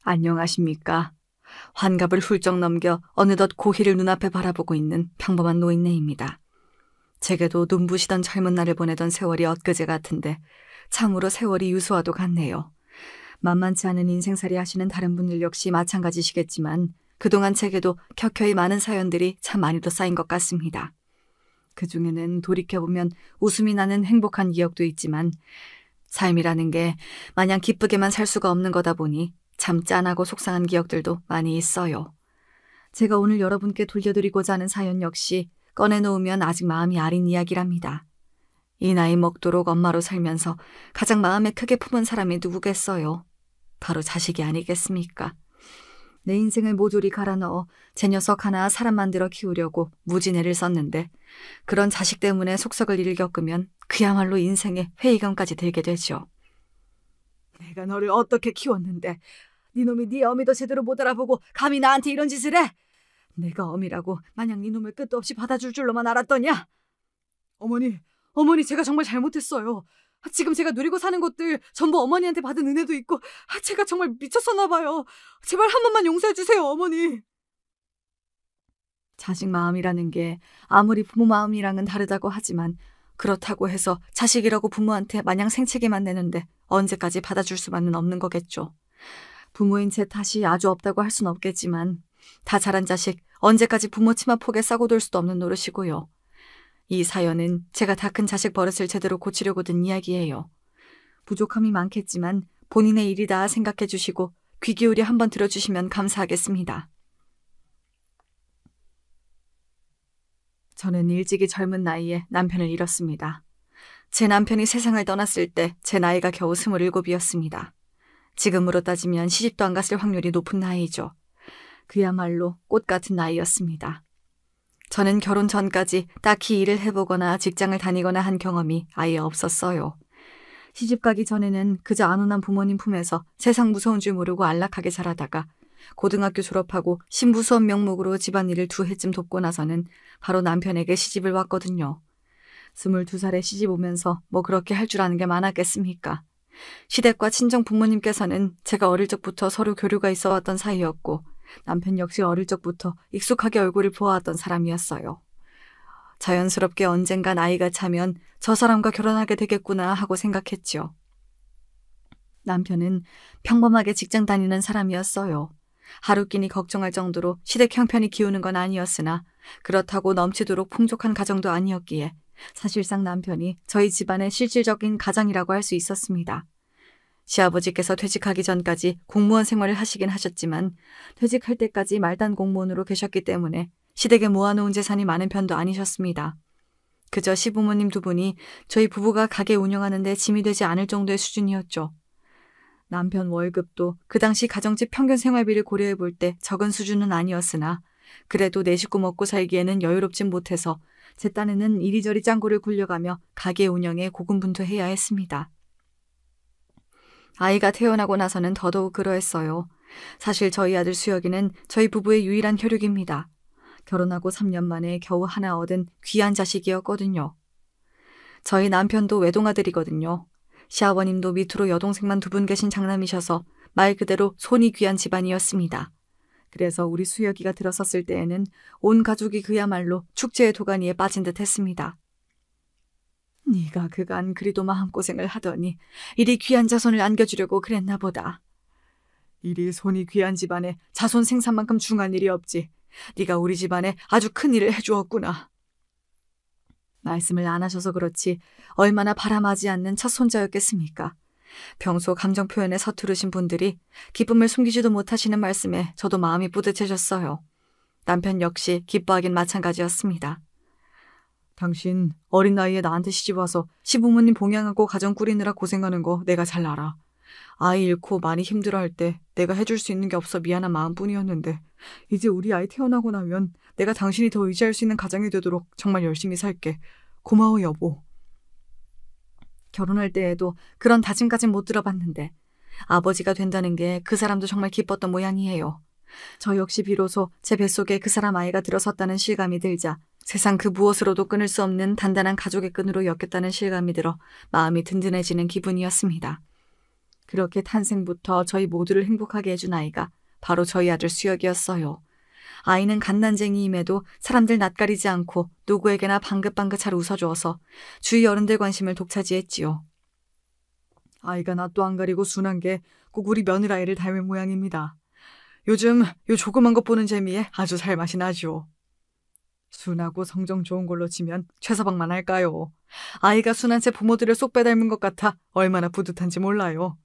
안녕하십니까. 환갑을 훌쩍 넘겨 어느덧 고희를 눈앞에 바라보고 있는 평범한 노인네입니다. 제게도 눈부시던 젊은 날을 보내던 세월이 엊그제 같은데 참으로 세월이 유수와도 같네요. 만만치 않은 인생살이 하시는 다른 분들 역시 마찬가지시겠지만 그동안 제게도 켜켜이 많은 사연들이 참 많이도 쌓인 것 같습니다. 그중에는 돌이켜보면 웃음이 나는 행복한 기억도 있지만 삶이라는 게 마냥 기쁘게만 살 수가 없는 거다 보니 참 짠하고 속상한 기억들도 많이 있어요. 제가 오늘 여러분께 돌려드리고자 하는 사연 역시 꺼내놓으면 아직 마음이 아린 이야기랍니다. 이 나이 먹도록 엄마로 살면서 가장 마음에 크게 품은 사람이 누구겠어요? 바로 자식이 아니겠습니까? 내 인생을 모조리 갈아 넣어 제 녀석 하나 사람 만들어 키우려고 무진애를 썼는데 그런 자식 때문에 속썩을 일을 겪으면 그야말로 인생에 회의감까지 들게 되죠. 내가 너를 어떻게 키웠는데 네 놈이 네 어미도 제대로 못 알아보고 감히 나한테 이런 짓을 해? 내가 어미라고 마냥 네 놈을 끝도 없이 받아줄 줄로만 알았더냐? 어머니 제가 정말 잘못했어요. 지금 제가 누리고 사는 것들 전부 어머니한테 받은 은혜도 있고 제가 정말 미쳤었나 봐요. 제발 한 번만 용서해 주세요, 어머니. 자식 마음이라는 게 아무리 부모 마음이랑은 다르다고 하지만 그렇다고 해서 자식이라고 부모한테 마냥 생채기만 내는데 언제까지 받아줄 수만은 없는 거겠죠. 부모인 제 탓이 아주 없다고 할 순 없겠지만 다 자란 자식 언제까지 부모 치마폭에 싸고 돌 수도 없는 노릇이고요. 이 사연은 제가 다 큰 자식 버릇을 제대로 고치려고 든 이야기예요. 부족함이 많겠지만 본인의 일이다 생각해 주시고 귀 기울여 한번 들어주시면 감사하겠습니다. 저는 일찍이 젊은 나이에 남편을 잃었습니다. 제 남편이 세상을 떠났을 때 제 나이가 겨우 27이었습니다. 지금으로 따지면 시집도 안 갔을 확률이 높은 나이죠. 그야말로 꽃 같은 나이였습니다. 저는 결혼 전까지 딱히 일을 해보거나 직장을 다니거나 한 경험이 아예 없었어요. 시집 가기 전에는 그저 안온한 부모님 품에서 세상 무서운 줄 모르고 안락하게 자라다가 고등학교 졸업하고 신부 수업 명목으로 집안일을 2해쯤 돕고 나서는 바로 남편에게 시집을 왔거든요. 22살에 시집 오면서 뭐 그렇게 할 줄 아는 게 많았겠습니까? 시댁과 친정 부모님께서는 제가 어릴 적부터 서로 교류가 있어 왔던 사이였고 남편 역시 어릴 적부터 익숙하게 얼굴을 보아왔던 사람이었어요. 자연스럽게 언젠가 나이가 차면 저 사람과 결혼하게 되겠구나 하고 생각했죠. 남편은 평범하게 직장 다니는 사람이었어요. 하루 끼니 걱정할 정도로 시댁 형편이 기우는 건 아니었으나 그렇다고 넘치도록 풍족한 가정도 아니었기에 사실상 남편이 저희 집안의 실질적인 가장이라고 할 수 있었습니다. 시아버지께서 퇴직하기 전까지 공무원 생활을 하시긴 하셨지만 퇴직할 때까지 말단 공무원으로 계셨기 때문에 시댁에 모아놓은 재산이 많은 편도 아니셨습니다. 그저 시부모님 2분이 저희 부부가 가게 운영하는 데 짐이 되지 않을 정도의 수준이었죠. 남편 월급도 그 당시 가정집 평균 생활비를 고려해 볼 때 적은 수준은 아니었으나 그래도 내 식구 먹고 살기에는 여유롭진 못해서 제 딴에는 이리저리 짱구를 굴려가며 가게 운영에 고군분투해야 했습니다. 아이가 태어나고 나서는 더더욱 그러했어요. 사실 저희 아들 수혁이는 저희 부부의 유일한 혈육입니다. 결혼하고 3년 만에 겨우 하나 얻은 귀한 자식이었거든요. 저희 남편도 외동아들이거든요. 시아버님도 밑으로 여동생만 2분 계신 장남이셔서 말 그대로 손이 귀한 집안이었습니다. 그래서 우리 수혁이가 들어섰을 때에는 온 가족이 그야말로 축제의 도가니에 빠진 듯 했습니다. 네가 그간 그리도 마음고생을 하더니 이리 귀한 자손을 안겨주려고 그랬나 보다. 이리 손이 귀한 집안에 자손 생산만큼 중한 일이 없지. 네가 우리 집안에 아주 큰 일을 해주었구나. 말씀을 안 하셔서 그렇지 얼마나 바람하지 않는 첫 손자였겠습니까? 평소 감정 표현에 서투르신 분들이 기쁨을 숨기지도 못하시는 말씀에 저도 마음이 뿌듯해졌어요. 남편 역시 기뻐하긴 마찬가지였습니다. 당신 어린 나이에 나한테 시집와서 시부모님 봉양하고 가정 꾸리느라 고생하는 거 내가 잘 알아. 아이 잃고 많이 힘들어할 때 내가 해줄 수 있는 게 없어 미안한 마음뿐이었는데 이제 우리 아이 태어나고 나면 내가 당신이 더 의지할 수 있는 가정이 되도록 정말 열심히 살게. 고마워 여보. 결혼할 때에도 그런 다짐까진 못 들어봤는데 아버지가 된다는 게 그 사람도 정말 기뻤던 모양이에요. 저 역시 비로소 제 뱃속에 그 사람 아이가 들어섰다는 실감이 들자 세상 그 무엇으로도 끊을 수 없는 단단한 가족의 끈으로 엮였다는 실감이 들어 마음이 든든해지는 기분이었습니다. 그렇게 탄생부터 저희 모두를 행복하게 해준 아이가 바로 저희 아들 수혁이었어요. 아이는 갓난쟁이임에도 사람들 낯가리지 않고 누구에게나 방긋방긋 잘 웃어주어서 주위 어른들 관심을 독차지했지요. 아이가 낯도 안 가리고 순한 게 꼭 우리 며느라이를 닮은 모양입니다. 요즘 요 조그만 것 보는 재미에 아주 살맛이 나죠. 순하고 성정 좋은 걸로 치면 최서방만 할까요? 아이가 순한 제 부모들을 쏙 빼닮은 것 같아 얼마나 뿌듯한지 몰라요.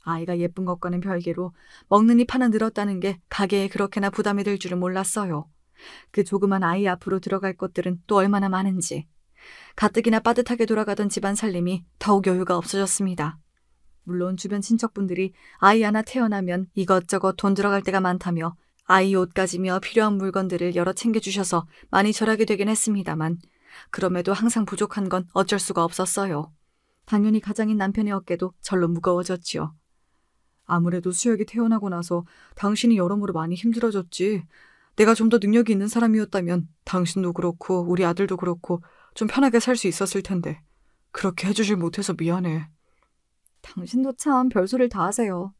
아이가 예쁜 것과는 별개로 먹는 입 하나 늘었다는 게 가게에 그렇게나 부담이 될 줄은 몰랐어요. 그 조그만 아이 앞으로 들어갈 것들은 또 얼마나 많은지. 가뜩이나 빠듯하게 돌아가던 집안 살림이 더욱 여유가 없어졌습니다. 물론 주변 친척분들이 아이 하나 태어나면 이것저것 돈 들어갈 때가 많다며 아이 옷가지며 필요한 물건들을 여러 챙겨주셔서 많이 절하게 되긴 했습니다만 그럼에도 항상 부족한 건 어쩔 수가 없었어요. 당연히 가장인 남편의 어깨도 절로 무거워졌지요. 아무래도 수혁이 태어나고 나서 당신이 여러모로 많이 힘들어졌지. 내가 좀 더 능력이 있는 사람이었다면 당신도 그렇고 우리 아들도 그렇고 좀 편하게 살 수 있었을 텐데 그렇게 해주질 못해서 미안해. 당신도 참 별소리를 다 하세요.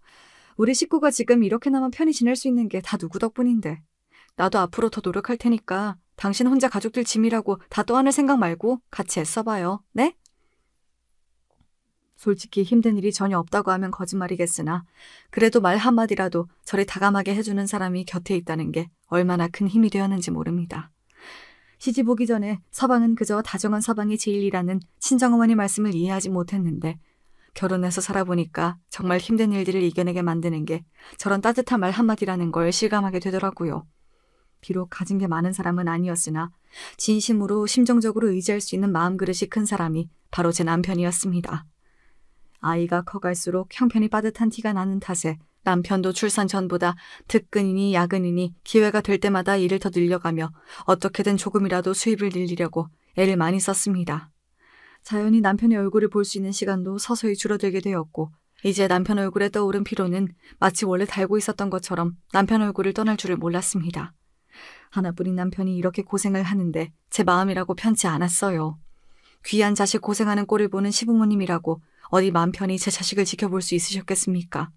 우리 식구가 지금 이렇게나마 편히 지낼 수 있는 게 다 누구 덕분인데. 나도 앞으로 더 노력할 테니까 당신 혼자 가족들 짐이라고 다 떠안을 생각 말고 같이 애써봐요. 네? 솔직히 힘든 일이 전혀 없다고 하면 거짓말이겠으나 그래도 말 한마디라도 저를 다감하게 해주는 사람이 곁에 있다는 게 얼마나 큰 힘이 되었는지 모릅니다. 시집 오기 전에 서방은 그저 다정한 서방이 제일이라는 친정어머니 말씀을 이해하지 못했는데 결혼해서 살아보니까 정말 힘든 일들을 이겨내게 만드는 게 저런 따뜻한 말 한마디라는 걸 실감하게 되더라고요. 비록 가진 게 많은 사람은 아니었으나 진심으로 심정적으로 의지할 수 있는 마음그릇이 큰 사람이 바로 제 남편이었습니다. 아이가 커갈수록 형편이 빠듯한 티가 나는 탓에 남편도 출산 전보다 특근이니 야근이니 기회가 될 때마다 일을 더 늘려가며 어떻게든 조금이라도 수입을 늘리려고 애를 많이 썼습니다. 자연히 남편의 얼굴을 볼 수 있는 시간도 서서히 줄어들게 되었고 이제 남편 얼굴에 떠오른 피로는 마치 원래 달고 있었던 것처럼 남편 얼굴을 떠날 줄을 몰랐습니다. 하나뿐인 남편이 이렇게 고생을 하는데 제 마음이라고 편치 않았어요. 귀한 자식 고생하는 꼴을 보는 시부모님이라고 어디 마음 편히 제 자식을 지켜볼 수 있으셨겠습니까?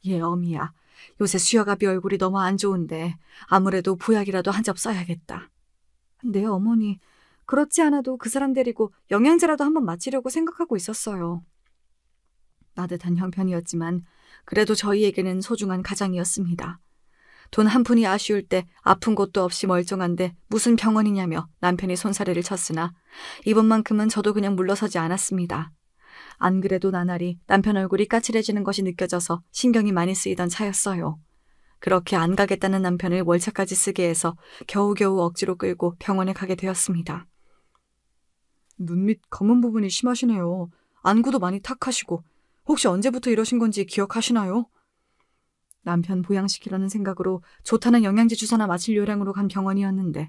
예, 어미야. 요새 수혁아비 얼굴이 너무 안 좋은데 아무래도 보약이라도 한 접 써야겠다. 네, 어머니. 그렇지 않아도 그 사람 데리고 영양제라도 한번 맞히려고 생각하고 있었어요. 따뜻한 형편이었지만 그래도 저희에게는 소중한 가장이었습니다. 돈 한 푼이 아쉬울 때 아픈 곳도 없이 멀쩡한데 무슨 병원이냐며 남편이 손사래를 쳤으나 이번만큼은 저도 그냥 물러서지 않았습니다. 안 그래도 나날이 남편 얼굴이 까칠해지는 것이 느껴져서 신경이 많이 쓰이던 차였어요. 그렇게 안 가겠다는 남편을 월차까지 쓰게 해서 겨우겨우 억지로 끌고 병원에 가게 되었습니다. 눈 밑 검은 부분이 심하시네요. 안구도 많이 탁하시고 혹시 언제부터 이러신 건지 기억하시나요? 남편 보양시키려는 생각으로 좋다는 영양제 주사나 맞을 요량으로 간 병원이었는데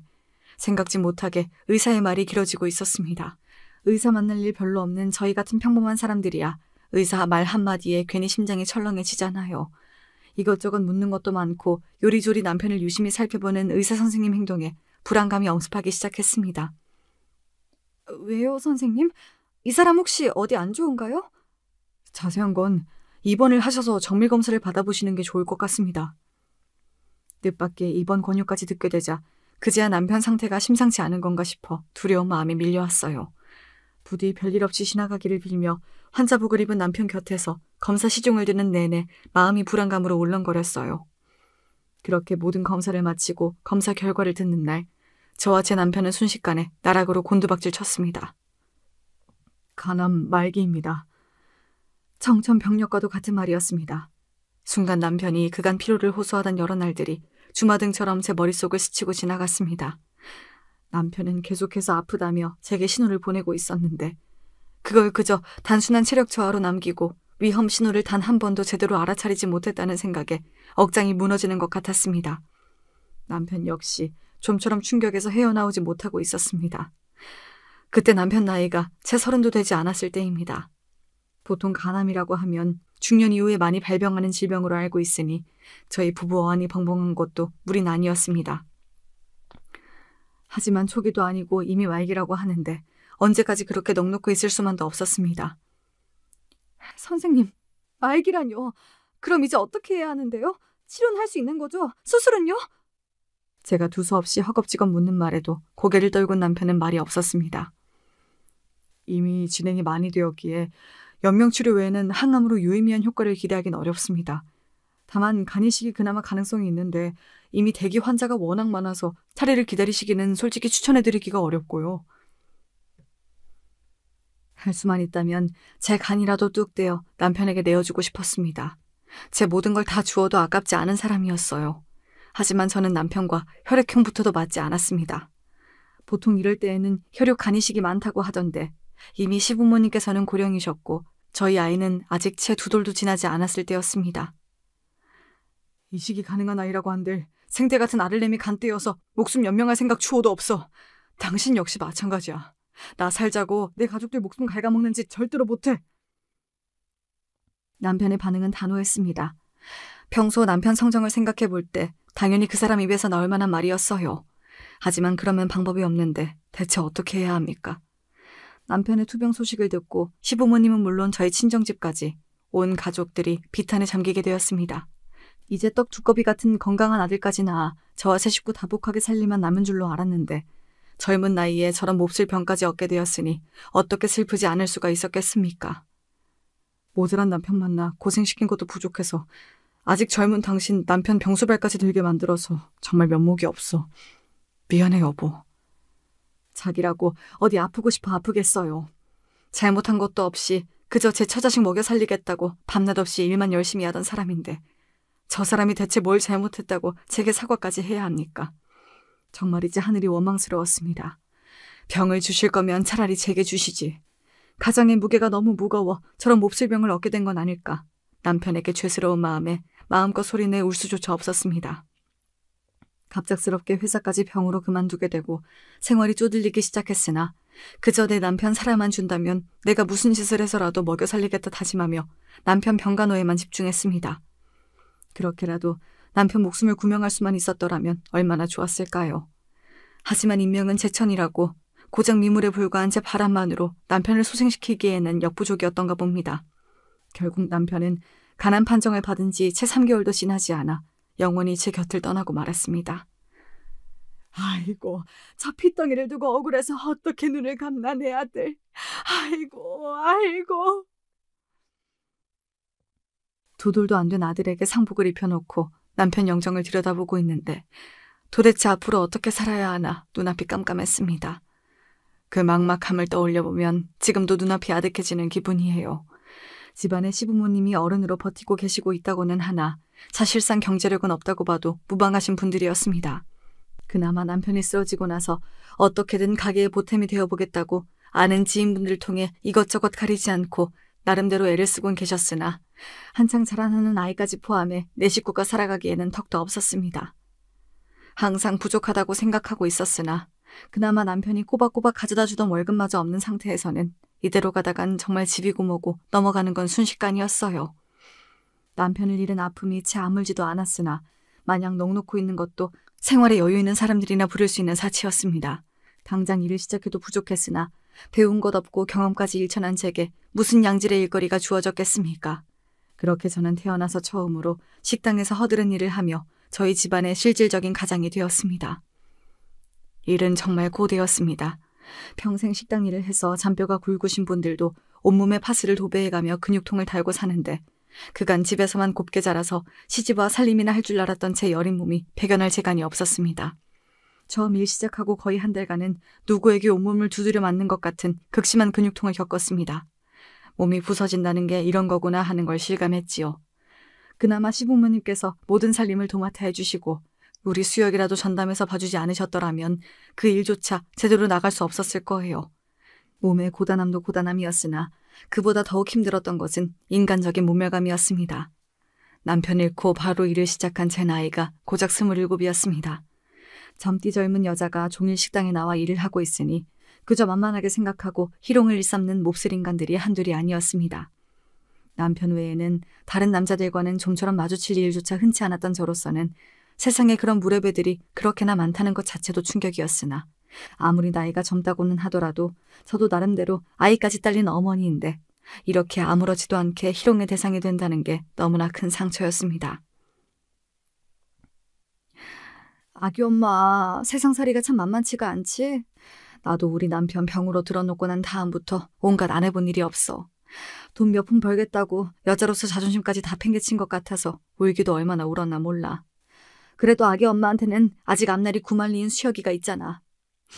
생각지 못하게 의사의 말이 길어지고 있었습니다. 의사 만날 일 별로 없는 저희 같은 평범한 사람들이야 의사 말 한마디에 괜히 심장이 철렁해지잖아요. 이것저것 묻는 것도 많고 요리조리 남편을 유심히 살펴보는 의사 선생님 행동에 불안감이 엄습하기 시작했습니다. 왜요, 선생님? 이 사람 혹시 어디 안 좋은가요? 자세한 건 입원을 하셔서 정밀검사를 받아보시는 게 좋을 것 같습니다. 뜻밖의 입원 권유까지 듣게 되자 그제야 남편 상태가 심상치 않은 건가 싶어 두려운 마음이 밀려왔어요. 부디 별일 없이 지나가기를 빌며 환자복을 입은 남편 곁에서 검사 시중을 듣는 내내 마음이 불안감으로 울렁거렸어요. 그렇게 모든 검사를 마치고 검사 결과를 듣는 날 저와 제 남편은 순식간에 나락으로 곤두박질 쳤습니다. 간암 말기입니다. 청천벽력과도 같은 말이었습니다. 순간 남편이 그간 피로를 호소하던 여러 날들이 주마등처럼 제 머릿속을 스치고 지나갔습니다. 남편은 계속해서 아프다며 제게 신호를 보내고 있었는데 그걸 그저 단순한 체력 저하로 남기고 위험 신호를 단 한 번도 제대로 알아차리지 못했다는 생각에 억장이 무너지는 것 같았습니다. 남편 역시 좀처럼 충격에서 헤어나오지 못하고 있었습니다. 그때 남편 나이가 채 30도 되지 않았을 때입니다. 보통 간암이라고 하면 중년 이후에 많이 발병하는 질병으로 알고 있으니 저희 부부 어안이 벙벙한 것도 무리는 아니었습니다. 하지만 초기도 아니고 이미 말기라고 하는데 언제까지 그렇게 넋놓고 있을 수만도 없었습니다. 선생님, 말기란요. 그럼 이제 어떻게 해야 하는데요? 치료는 할 수 있는 거죠? 수술은요? 제가 두서없이 허겁지겁 묻는 말에도 고개를 떨군 남편은 말이 없었습니다. 이미 진행이 많이 되었기에 연명치료 외에는 항암으로 유의미한 효과를 기대하기는 어렵습니다. 다만 간이식이 그나마 가능성이 있는데 이미 대기 환자가 워낙 많아서 차례를 기다리시기는 솔직히 추천해드리기가 어렵고요. 할 수만 있다면 제 간이라도 뚝 떼어 남편에게 내어주고 싶었습니다. 제 모든 걸 다 주어도 아깝지 않은 사람이었어요. 하지만 저는 남편과 혈액형부터도 맞지 않았습니다. 보통 이럴 때에는 혈육 간이식이 많다고 하던데 이미 시부모님께서는 고령이셨고 저희 아이는 아직 채 2돌도 지나지 않았을 때였습니다. 이식이 가능한 아이라고 한들 생태 같은 아들내미 간떼여서 목숨 연명할 생각 추호도 없어. 당신 역시 마찬가지야. 나 살자고 내 가족들 목숨 갉아먹는 짓 절대로 못해. 남편의 반응은 단호했습니다. 평소 남편 성정을 생각해 볼 때 당연히 그 사람 입에서 나올 만한 말이었어요. 하지만 그러면 방법이 없는데 대체 어떻게 해야 합니까? 남편의 투병 소식을 듣고 시부모님은 물론 저희 친정집까지 온 가족들이 비탄에 잠기게 되었습니다. 이제 떡 두꺼비 같은 건강한 아들까지 낳아 저와 세 식구 다복하게 살리만 남은 줄로 알았는데 젊은 나이에 저런 몹쓸 병까지 얻게 되었으니 어떻게 슬프지 않을 수가 있었겠습니까? 모자란 남편 만나 고생시킨 것도 부족해서 아직 젊은 당신 남편 병수발까지 들게 만들어서 정말 면목이 없어. 미안해 여보. 자기라고 어디 아프고 싶어 아프겠어요. 잘못한 것도 없이 그저 제 처자식 먹여 살리겠다고 밤낮 없이 일만 열심히 하던 사람인데 저 사람이 대체 뭘 잘못했다고 제게 사과까지 해야 합니까? 정말이지 하늘이 원망스러웠습니다. 병을 주실 거면 차라리 제게 주시지. 가정의 무게가 너무 무거워 저런 몹쓸 병을 얻게 된 건 아닐까. 남편에게 죄스러운 마음에 마음껏 소리내 울 수조차 없었습니다. 갑작스럽게 회사까지 병으로 그만두게 되고 생활이 쪼들리기 시작했으나 그저 내 남편 살아만 준다면 내가 무슨 짓을 해서라도 먹여 살리겠다 다짐하며 남편 병간호에만 집중했습니다. 그렇게라도 남편 목숨을 구명할 수만 있었더라면 얼마나 좋았을까요. 하지만 인명은 제천이라고 고작 미물에 불과한 제 바람만으로 남편을 소생시키기에는 역부족이었던가 봅니다. 결국 남편은 가난 판정을 받은 지 채 3개월도 지나지 않아 영원히 제 곁을 떠나고 말았습니다. 아이고, 저 핏덩이를 두고 억울해서 어떻게 눈을 감나 내 아들. 아이고. 2돌도 안 된 아들에게 상복을 입혀놓고 남편 영정을 들여다보고 있는데 도대체 앞으로 어떻게 살아야 하나 눈앞이 깜깜했습니다. 그 막막함을 떠올려보면 지금도 눈앞이 아득해지는 기분이에요. 집안의 시부모님이 어른으로 버티고 계시고 있다고는 하나 사실상 경제력은 없다고 봐도 무방하신 분들이었습니다. 그나마 남편이 쓰러지고 나서 어떻게든 가게의 보탬이 되어보겠다고 아는 지인분들 통해 이것저것 가리지 않고 나름대로 애를 쓰곤 계셨으나 한창 자라나는 아이까지 포함해 내 식구가 살아가기에는 턱도 없었습니다. 항상 부족하다고 생각하고 있었으나 그나마 남편이 꼬박꼬박 가져다주던 월급마저 없는 상태에서는 이대로 가다간 정말 집이고 뭐고 넘어가는 건 순식간이었어요. 남편을 잃은 아픔이 채 아물지도 않았으나 마냥 넋놓고 있는 것도 생활에 여유 있는 사람들이나 부를 수 있는 사치였습니다. 당장 일을 시작해도 부족했으나 배운 것 없고 경험까지 일천한 제게 무슨 양질의 일거리가 주어졌겠습니까? 그렇게 저는 태어나서 처음으로 식당에서 허드렛 일을 하며 저희 집안의 실질적인 가장이 되었습니다. 일은 정말 고되었습니다. 평생 식당 일을 해서 잔뼈가 굵으신 분들도 온몸에 파스를 도배해가며 근육통을 달고 사는데 그간 집에서만 곱게 자라서 시집와 살림이나 할 줄 알았던 제 여린 몸이 배견할 재간이 없었습니다. 처음 일 시작하고 거의 한 달간은 누구에게 온몸을 두드려 맞는 것 같은 극심한 근육통을 겪었습니다. 몸이 부서진다는 게 이런 거구나 하는 걸 실감했지요. 그나마 시부모님께서 모든 살림을 도맡아 해주시고 우리 수혁이라도 전담해서 봐주지 않으셨더라면 그 일조차 제대로 나갈 수 없었을 거예요. 몸의 고단함도 고단함이었으나 그보다 더욱 힘들었던 것은 인간적인 모멸감이었습니다. 남편 잃고 바로 일을 시작한 제 나이가 고작 27이었습니다. 젊디 젊은 여자가 종일 식당에 나와 일을 하고 있으니 그저 만만하게 생각하고 희롱을 일삼는 몹쓸 인간들이 한둘이 아니었습니다. 남편 외에는 다른 남자들과는 좀처럼 마주칠 일조차 흔치 않았던 저로서는 세상에 그런 무례배들이 그렇게나 많다는 것 자체도 충격이었으나 아무리 나이가 젊다고는 하더라도 저도 나름대로 아이까지 딸린 어머니인데 이렇게 아무렇지도 않게 희롱의 대상이 된다는 게 너무나 큰 상처였습니다. 아기 엄마, 세상살이가 참 만만치가 않지? 나도 우리 남편 병으로 들어놓고 난 다음부터 온갖 안 해본 일이 없어. 돈 몇 푼 벌겠다고 여자로서 자존심까지 다 팽개친 것 같아서 울기도 얼마나 울었나 몰라. 그래도 아기 엄마한테는 아직 앞날이 구말리인 수혁이가 있잖아.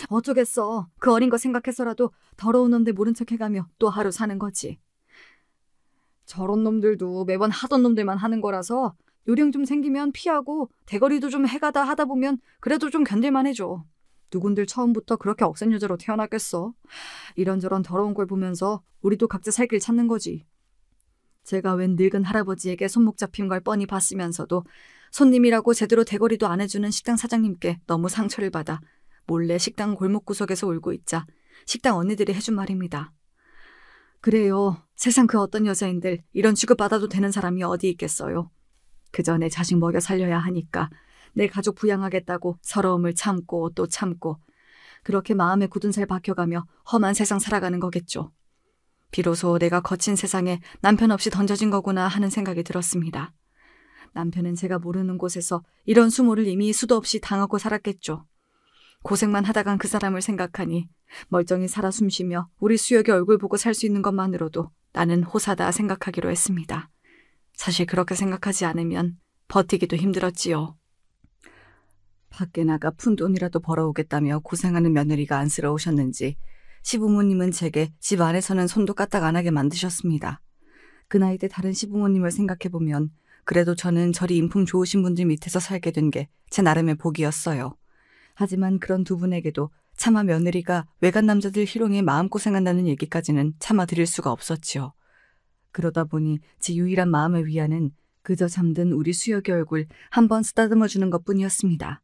어쩌겠어. 그 어린 거 생각해서라도 더러운 놈들 모른 척 해가며 또 하루 사는 거지. 저런 놈들도 매번 하던 놈들만 하는 거라서 요령 좀 생기면 피하고 대거리도 좀 해가다 하다 보면 그래도 좀 견딜만 해줘. 누군들 처음부터 그렇게 억센 여자로 태어났겠어. 이런저런 더러운 걸 보면서 우리도 각자 살 길 찾는 거지. 제가 웬 늙은 할아버지에게 손목 잡힌 걸 뻔히 봤으면서도 손님이라고 제대로 대거리도 안 해주는 식당 사장님께 너무 상처를 받아 몰래 식당 골목구석에서 울고 있자 식당 언니들이 해준 말입니다. 그래요. 세상 그 어떤 여자인들 이런 취급받아도 되는 사람이 어디 있겠어요. 그저 내 자식 먹여 살려야 하니까 내 가족 부양하겠다고 서러움을 참고 또 참고 그렇게 마음에 굳은 살 박혀가며 험한 세상 살아가는 거겠죠. 비로소 내가 거친 세상에 남편 없이 던져진 거구나 하는 생각이 들었습니다. 남편은 제가 모르는 곳에서 이런 수모를 이미 수도 없이 당하고 살았겠죠. 고생만 하다간 그 사람을 생각하니 멀쩡히 살아 숨쉬며 우리 수혁의 얼굴 보고 살 수 있는 것만으로도 나는 호사다 생각하기로 했습니다. 사실 그렇게 생각하지 않으면 버티기도 힘들었지요. 밖에 나가 푼돈이라도 벌어오겠다며 고생하는 며느리가 안쓰러우셨는지 시부모님은 제게 집 안에서는 손도 까딱 안 하게 만드셨습니다. 그 나이 때 다른 시부모님을 생각해보면 그래도 저는 저리 인품 좋으신 분들 밑에서 살게 된 게 제 나름의 복이었어요. 하지만 그런 두 분에게도 차마 며느리가 외간 남자들 희롱에 마음고생한다는 얘기까지는 참아드릴 수가 없었지요. 그러다 보니 제 유일한 마음의 위안은 그저 잠든 우리 수혁의 얼굴 한번 쓰다듬어주는 것뿐이었습니다.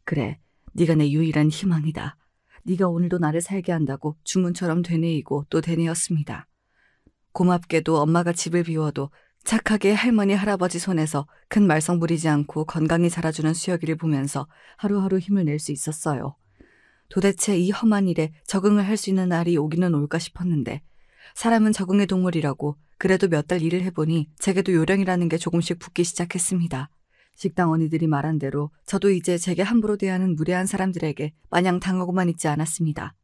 그래, 네가 내 유일한 희망이다. 네가 오늘도 나를 살게 한다고 주문처럼 되뇌이고 또 되뇌었습니다. 고맙게도 엄마가 집을 비워도 착하게 할머니 할아버지 손에서 큰 말썽 부리지 않고 건강히 자라주는 수혁이를 보면서 하루하루 힘을 낼 수 있었어요. 도대체 이 험한 일에 적응을 할 수 있는 날이 오기는 올까 싶었는데 사람은 적응의 동물이라고 그래도 몇 달 일을 해보니 제게도 요령이라는 게 조금씩 붙기 시작했습니다. 식당 언니들이 말한 대로 저도 이제 제게 함부로 대하는 무례한 사람들에게 마냥 당하고만 있지 않았습니다.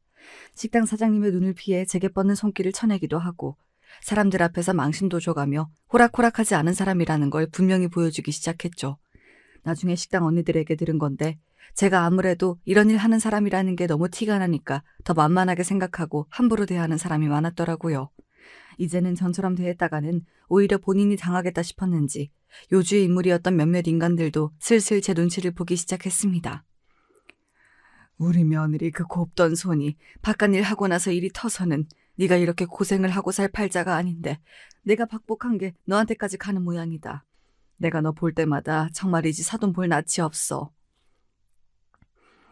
식당 사장님의 눈을 피해 제게 뻗는 손길을 쳐내기도 하고 사람들 앞에서 망신도 줘가며 호락호락하지 않은 사람이라는 걸 분명히 보여주기 시작했죠. 나중에 식당 언니들에게 들은 건데 제가 아무래도 이런 일 하는 사람이라는 게 너무 티가 나니까 더 만만하게 생각하고 함부로 대하는 사람이 많았더라고요. 이제는 전처럼 대했다가는 오히려 본인이 당하겠다 싶었는지 요주의 인물이었던 몇몇 인간들도 슬슬 제 눈치를 보기 시작했습니다. 우리 며느리 그 곱던 손이 바깥일 하고 나서 일이 터서는 네가 이렇게 고생을 하고 살 팔자가 아닌데 내가 박복한 게 너한테까지 가는 모양이다. 내가 너 볼 때마다 정말이지 사돈 볼 낯이 없어.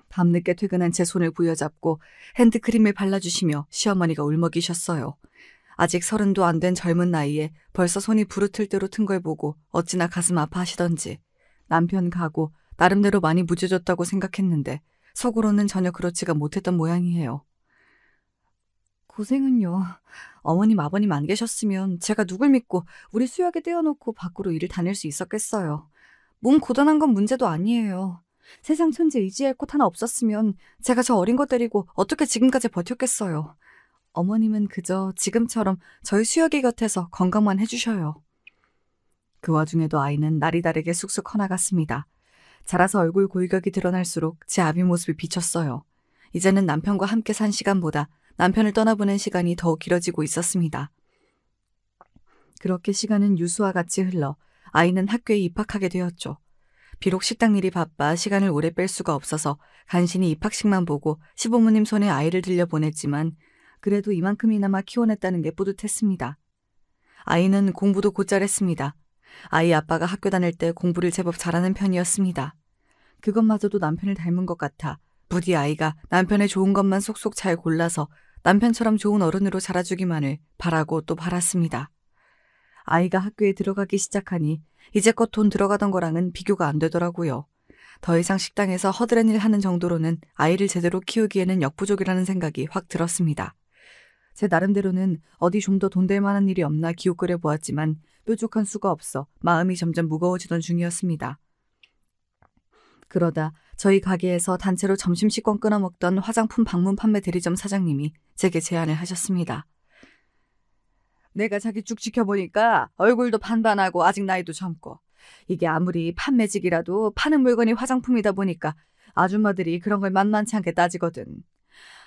밤늦게 퇴근한 제 손을 부여잡고 핸드크림을 발라주시며 시어머니가 울먹이셨어요. 아직 30도 안 된 젊은 나이에 벌써 손이 부르틀 대로 튼 걸 보고 어찌나 가슴 아파하시던지 남편 가고 나름대로 많이 무죄졌다고 생각했는데 속으로는 전혀 그렇지가 못했던 모양이에요. 고생은요. 어머님 아버님 안 계셨으면 제가 누굴 믿고 우리 수혁에 떼어놓고 밖으로 일을 다닐 수 있었겠어요. 몸 고단한 건 문제도 아니에요. 세상 천지 의지할 곳 하나 없었으면 제가 저 어린 거 데리고 어떻게 지금까지 버텼겠어요. 어머님은 그저 지금처럼 저희 수혁이 곁에서 건강만 해주셔요. 그 와중에도 아이는 날이 다르게 쑥쑥 커나갔습니다. 자라서 얼굴 골격이 드러날수록 제 아비 모습이 비쳤어요. 이제는 남편과 함께 산 시간보다 남편을 떠나보낸 시간이 더욱 길어지고 있었습니다. 그렇게 시간은 유수와 같이 흘러 아이는 학교에 입학하게 되었죠. 비록 식당 일이 바빠 시간을 오래 뺄 수가 없어서 간신히 입학식만 보고 시부모님 손에 아이를 들려보냈지만 그래도 이만큼이나마 키워냈다는 게 뿌듯했습니다. 아이는 공부도 곧잘 했습니다. 아이 아빠가 학교 다닐 때 공부를 제법 잘하는 편이었습니다. 그것마저도 남편을 닮은 것 같아 부디 아이가 남편의 좋은 것만 속속 잘 골라서 남편처럼 좋은 어른으로 자라주기만을 바라고 또 바랐습니다. 아이가 학교에 들어가기 시작하니 이제껏 돈 들어가던 거랑은 비교가 안 되더라고요. 더 이상 식당에서 허드렛 일 하는 정도로는 아이를 제대로 키우기에는 역부족이라는 생각이 확 들었습니다. 제 나름대로는 어디 좀 더 돈 될 만한 일이 없나 기웃거려 보았지만 뾰족한 수가 없어 마음이 점점 무거워지던 중이었습니다. 그러다 저희 가게에서 단체로 점심식권 끊어먹던 화장품 방문 판매 대리점 사장님이 제게 제안을 하셨습니다. 내가 자기 쭉 지켜보니까 얼굴도 반반하고 아직 나이도 젊고 이게 아무리 판매직이라도 파는 물건이 화장품이다 보니까 아줌마들이 그런 걸 만만치 않게 따지거든.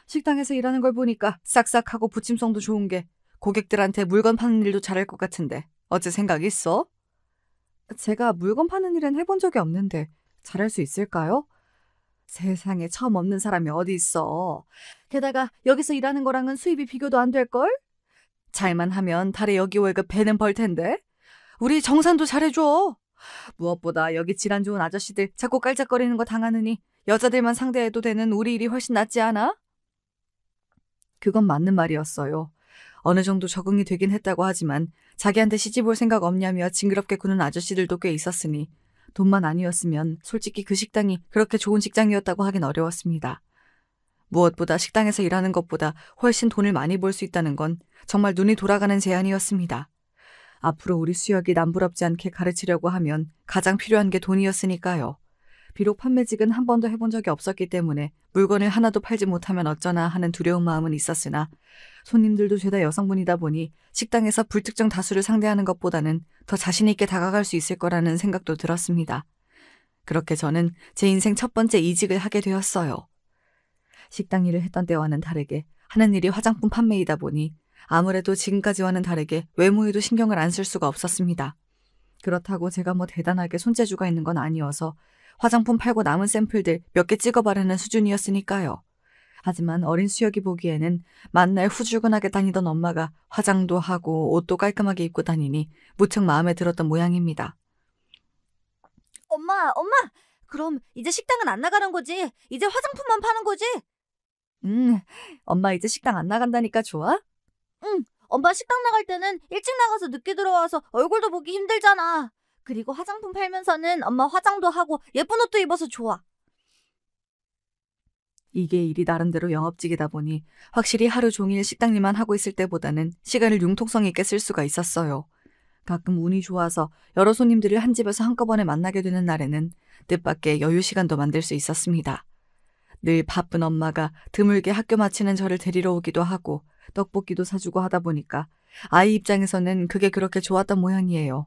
식당에서 일하는 걸 보니까 싹싹하고 부침성도 좋은 게 고객들한테 물건 파는 일도 잘할 것 같은데 어째 생각 있어? 제가 물건 파는 일은 해본 적이 없는데 잘할 수 있을까요? 세상에 처음 없는 사람이 어디 있어. 게다가 여기서 일하는 거랑은 수입이 비교도 안 될걸? 잘만 하면 달에 여기 월급 배는 벌 텐데. 우리 정산도 잘해줘. 무엇보다 여기 질환 좋은 아저씨들 자꾸 깔짝거리는 거 당하느니 여자들만 상대해도 되는 우리 일이 훨씬 낫지 않아? 그건 맞는 말이었어요. 어느 정도 적응이 되긴 했다고 하지만 자기한테 시집 올 생각 없냐며 징그럽게 구는 아저씨들도 꽤 있었으니 돈만 아니었으면 솔직히 그 식당이 그렇게 좋은 직장이었다고 하긴 어려웠습니다. 무엇보다 식당에서 일하는 것보다 훨씬 돈을 많이 벌 수 있다는 건 정말 눈이 돌아가는 제안이었습니다. 앞으로 우리 수혁이 남부럽지 않게 가르치려고 하면 가장 필요한 게 돈이었으니까요. 비록 판매직은 한 번도 해본 적이 없었기 때문에 물건을 하나도 팔지 못하면 어쩌나 하는 두려운 마음은 있었으나 손님들도 죄다 여성분이다 보니 식당에서 불특정 다수를 상대하는 것보다는 더 자신 있게 다가갈 수 있을 거라는 생각도 들었습니다. 그렇게 저는 제 인생 첫 번째 이직을 하게 되었어요. 식당 일을 했던 때와는 다르게 하는 일이 화장품 판매이다 보니 아무래도 지금까지와는 다르게 외모에도 신경을 안 쓸 수가 없었습니다. 그렇다고 제가 뭐 대단하게 손재주가 있는 건 아니어서 화장품 팔고 남은 샘플들 몇 개 찍어 바르는 수준이었으니까요. 하지만 어린 수혁이 보기에는 만날 후줄근하게 다니던 엄마가 화장도 하고 옷도 깔끔하게 입고 다니니 무척 마음에 들었던 모양입니다. 엄마! 그럼 이제 식당은 안 나가는 거지? 이제 화장품만 파는 거지? 엄마 이제 식당 안 나간다니까 좋아? 응, 엄마 식당 나갈 때는 일찍 나가서 늦게 들어와서 얼굴도 보기 힘들잖아. 그리고 화장품 팔면서는 엄마 화장도 하고 예쁜 옷도 입어서 좋아. 이게 일이 나름대로 영업직이다 보니 확실히 하루 종일 식당 일만 하고 있을 때보다는 시간을 융통성 있게 쓸 수가 있었어요. 가끔 운이 좋아서 여러 손님들을 한 집에서 한꺼번에 만나게 되는 날에는 뜻밖의 여유 시간도 만들 수 있었습니다. 늘 바쁜 엄마가 드물게 학교 마치는 저를 데리러 오기도 하고 떡볶이도 사주고 하다 보니까 아이 입장에서는 그게 그렇게 좋았던 모양이에요.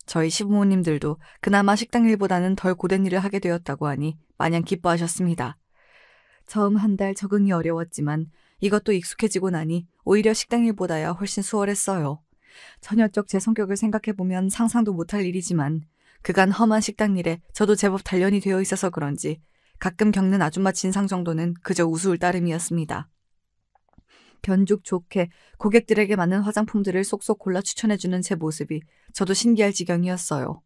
저희 시부모님들도 그나마 식당 일보다는 덜 고된 일을 하게 되었다고 하니 마냥 기뻐하셨습니다. 처음 한 달 적응이 어려웠지만 이것도 익숙해지고 나니 오히려 식당 일보다야 훨씬 수월했어요. 처녀적 제 성격을 생각해보면 상상도 못할 일이지만 그간 험한 식당 일에 저도 제법 단련이 되어 있어서 그런지 가끔 겪는 아줌마 진상 정도는 그저 우스울 따름이었습니다. 견죽 좋게 고객들에게 맞는 화장품들을 쏙쏙 골라 추천해주는 제 모습이 저도 신기할 지경이었어요.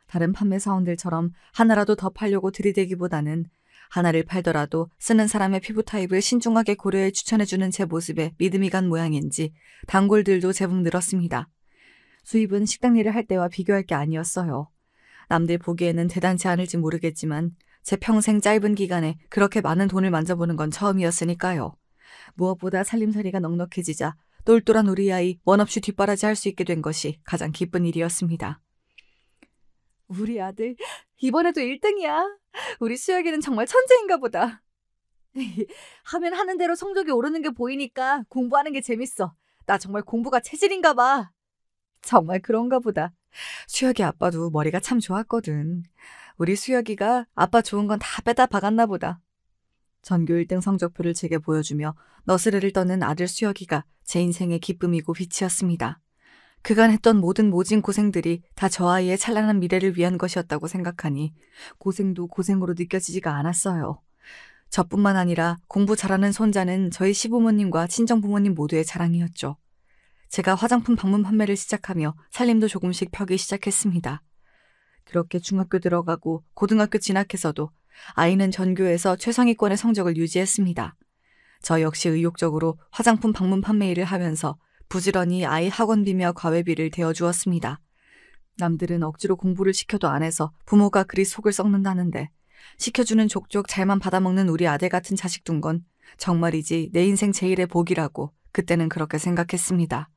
다른 판매 사원들처럼 하나라도 더 팔려고 들이대기보다는 하나를 팔더라도 쓰는 사람의 피부 타입을 신중하게 고려해 추천해주는 제 모습에 믿음이 간 모양인지 단골들도 제법 늘었습니다. 수입은 식당 일을 할 때와 비교할 게 아니었어요. 남들 보기에는 대단치 않을지 모르겠지만 제 평생 짧은 기간에 그렇게 많은 돈을 만져보는 건 처음이었으니까요. 무엇보다 살림살이가 넉넉해지자 똘똘한 우리 아이 원없이 뒷바라지 할 수 있게 된 것이 가장 기쁜 일이었습니다. 우리 아들 이번에도 1등이야. 우리 수혁이는 정말 천재인가 보다. 하면 하는 대로 성적이 오르는 게 보이니까 공부하는 게 재밌어. 나 정말 공부가 체질인가 봐. 정말 그런가 보다. 수혁이 아빠도 머리가 참 좋았거든. 우리 수혁이가 아빠 좋은 건 다 빼다 박았나 보다. 전교 1등 성적표를 제게 보여주며 너스레를 떠는 아들 수혁이가 제 인생의 기쁨이고 빛이었습니다. 그간 했던 모든 모진 고생들이 다 저 아이의 찬란한 미래를 위한 것이었다고 생각하니 고생도 고생으로 느껴지지가 않았어요. 저뿐만 아니라 공부 잘하는 손자는 저희 시부모님과 친정부모님 모두의 자랑이었죠. 제가 화장품 방문 판매를 시작하며 살림도 조금씩 펴기 시작했습니다. 그렇게 중학교 들어가고 고등학교 진학해서도 아이는 전교에서 최상위권의 성적을 유지했습니다. 저 역시 의욕적으로 화장품 방문 판매 일을 하면서 부지런히 아이 학원비며 과외비를 대어주었습니다. 남들은 억지로 공부를 시켜도 안 해서 부모가 그리 속을 썩는다는데 시켜주는 족족 잘만 받아먹는 우리 아들 같은 자식 둔 건 정말이지 내 인생 제일의 복이라고 그때는 그렇게 생각했습니다.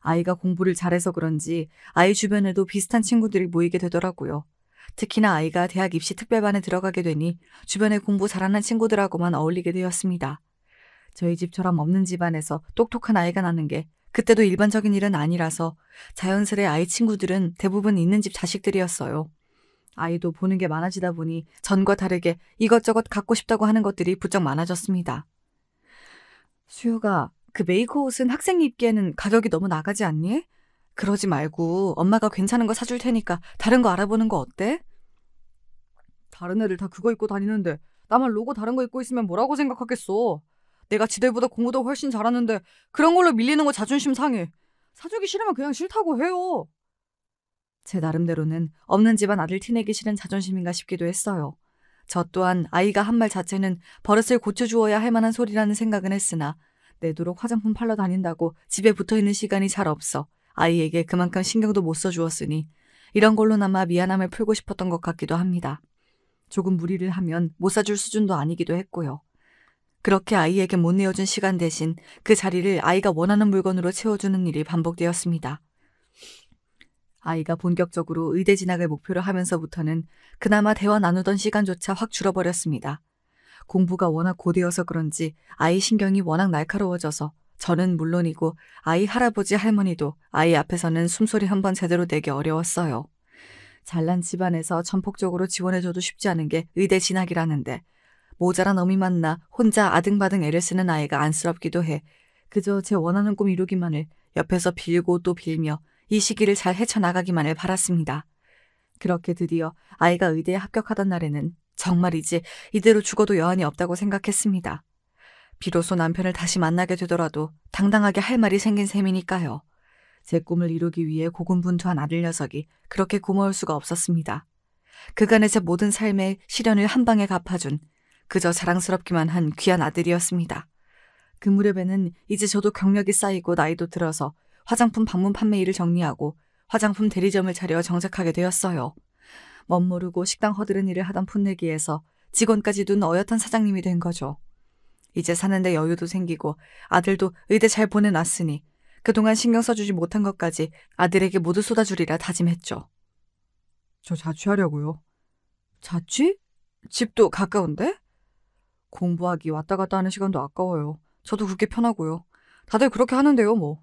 아이가 공부를 잘해서 그런지 아이 주변에도 비슷한 친구들이 모이게 되더라고요. 특히나 아이가 대학 입시 특별반에 들어가게 되니 주변에 공부 잘하는 친구들하고만 어울리게 되었습니다. 저희 집처럼 없는 집안에서 똑똑한 아이가 나는 게 그때도 일반적인 일은 아니라서 자연스레 아이 친구들은 대부분 있는 집 자식들이었어요. 아이도 보는 게 많아지다 보니 전과 다르게 이것저것 갖고 싶다고 하는 것들이 부쩍 많아졌습니다. 수효가, 그 메이커 옷은 학생이 입기에는 가격이 너무 나가지 않니? 그러지 말고 엄마가 괜찮은 거 사줄 테니까 다른 거 알아보는 거 어때? 다른 애들 다 그거 입고 다니는데 나만 로고 다른 거 입고 있으면 뭐라고 생각하겠어. 내가 지들보다 공부도 훨씬 잘하는데 그런 걸로 밀리는 거 자존심 상해. 사주기 싫으면 그냥 싫다고 해요. 제 나름대로는 없는 집안 아들 티내기 싫은 자존심인가 싶기도 했어요. 저 또한 아이가 한 말 자체는 버릇을 고쳐주어야 할 만한 소리라는 생각은 했으나 내도록 화장품 팔러 다닌다고 집에 붙어있는 시간이 잘 없어 아이에게 그만큼 신경도 못 써주었으니 이런 걸로나마 미안함을 풀고 싶었던 것 같기도 합니다. 조금 무리를 하면 못 사줄 수준도 아니기도 했고요. 그렇게 아이에게 못 내어준 시간 대신 그 자리를 아이가 원하는 물건으로 채워주는 일이 반복되었습니다. 아이가 본격적으로 의대 진학을 목표로 하면서부터는 그나마 대화 나누던 시간조차 확 줄어버렸습니다. 공부가 워낙 고되어서 그런지 아이 신경이 워낙 날카로워져서 저는 물론이고 아이 할아버지 할머니도 아이 앞에서는 숨소리 한 번 제대로 내기 어려웠어요. 잘난 집안에서 전폭적으로 지원해줘도 쉽지 않은 게 의대 진학이라는데 모자란 어미 만나 혼자 아등바등 애를 쓰는 아이가 안쓰럽기도 해 그저 제 원하는 꿈 이루기만을 옆에서 빌고 또 빌며 이 시기를 잘 헤쳐나가기만을 바랐습니다. 그렇게 드디어 아이가 의대에 합격하던 날에는 정말이지 이대로 죽어도 여한이 없다고 생각했습니다. 비로소 남편을 다시 만나게 되더라도 당당하게 할 말이 생긴 셈이니까요. 제 꿈을 이루기 위해 고군분투한 아들 녀석이 그렇게 고마울 수가 없었습니다. 그간의 제 모든 삶의 시련을 한 방에 갚아준 그저 자랑스럽기만 한 귀한 아들이었습니다. 그 무렵에는 이제 저도 경력이 쌓이고 나이도 들어서 화장품 방문 판매 일을 정리하고 화장품 대리점을 차려 정착하게 되었어요. 멋모르고 식당 허드렛 일을 하던 풋내기에서 직원까지 둔 어엿한 사장님이 된 거죠. 이제 사는데 여유도 생기고 아들도 의대 잘 보내놨으니 그동안 신경 써주지 못한 것까지 아들에게 모두 쏟아주리라 다짐했죠. 저 자취하려고요. 자취? 집도 가까운데? 공부하기 왔다 갔다 하는 시간도 아까워요. 저도 그게 편하고요. 다들 그렇게 하는데요, 뭐.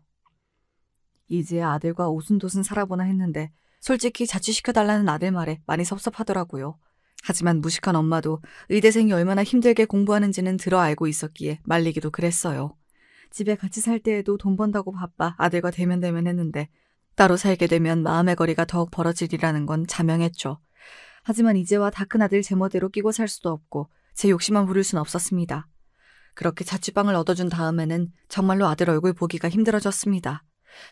이제 아들과 오순도순 살아보나 했는데 솔직히 자취시켜달라는 아들 말에 많이 섭섭하더라고요. 하지만 무식한 엄마도 의대생이 얼마나 힘들게 공부하는지는 들어 알고 있었기에 말리기도 그랬어요. 집에 같이 살 때에도 돈 번다고 바빠 아들과 대면대면했는데 따로 살게 되면 마음의 거리가 더욱 벌어지리라는 건 자명했죠. 하지만 이제와 다 큰 아들 제멋대로 끼고 살 수도 없고 제 욕심만 부릴 순 없었습니다. 그렇게 자취방을 얻어준 다음에는 정말로 아들 얼굴 보기가 힘들어졌습니다.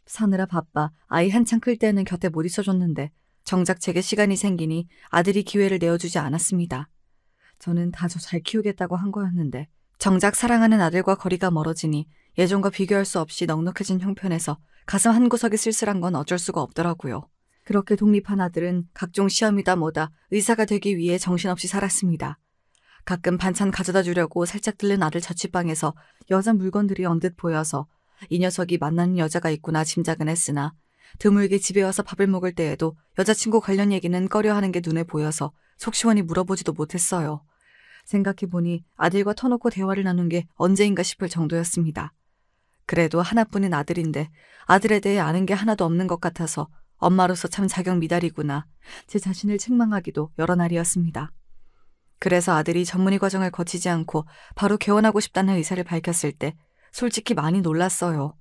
사느라 바빠 아이 한창 클 때는 곁에 못 있어줬는데 정작 제게 시간이 생기니 아들이 기회를 내어주지 않았습니다. 저는 다 저 잘 키우겠다고 한 거였는데 정작 사랑하는 아들과 거리가 멀어지니 예전과 비교할 수 없이 넉넉해진 형편에서 가슴 한구석이 쓸쓸한 건 어쩔 수가 없더라고요. 그렇게 독립한 아들은 각종 시험이다 뭐다 의사가 되기 위해 정신없이 살았습니다. 가끔 반찬 가져다 주려고 살짝 들른 아들 자취방에서 여자 물건들이 언뜻 보여서 이 녀석이 만나는 여자가 있구나 짐작은 했으나 드물게 집에 와서 밥을 먹을 때에도 여자친구 관련 얘기는 꺼려하는 게 눈에 보여서 속 시원히 물어보지도 못했어요. 생각해보니 아들과 터놓고 대화를 나눈 게 언제인가 싶을 정도였습니다. 그래도 하나뿐인 아들인데 아들에 대해 아는 게 하나도 없는 것 같아서 엄마로서 참 자격 미달이구나 제 자신을 책망하기도 여러 날이었습니다. 그래서 아들이 전문의 과정을 거치지 않고 바로 개원하고 싶다는 의사를 밝혔을 때 솔직히 많이 놀랐어요.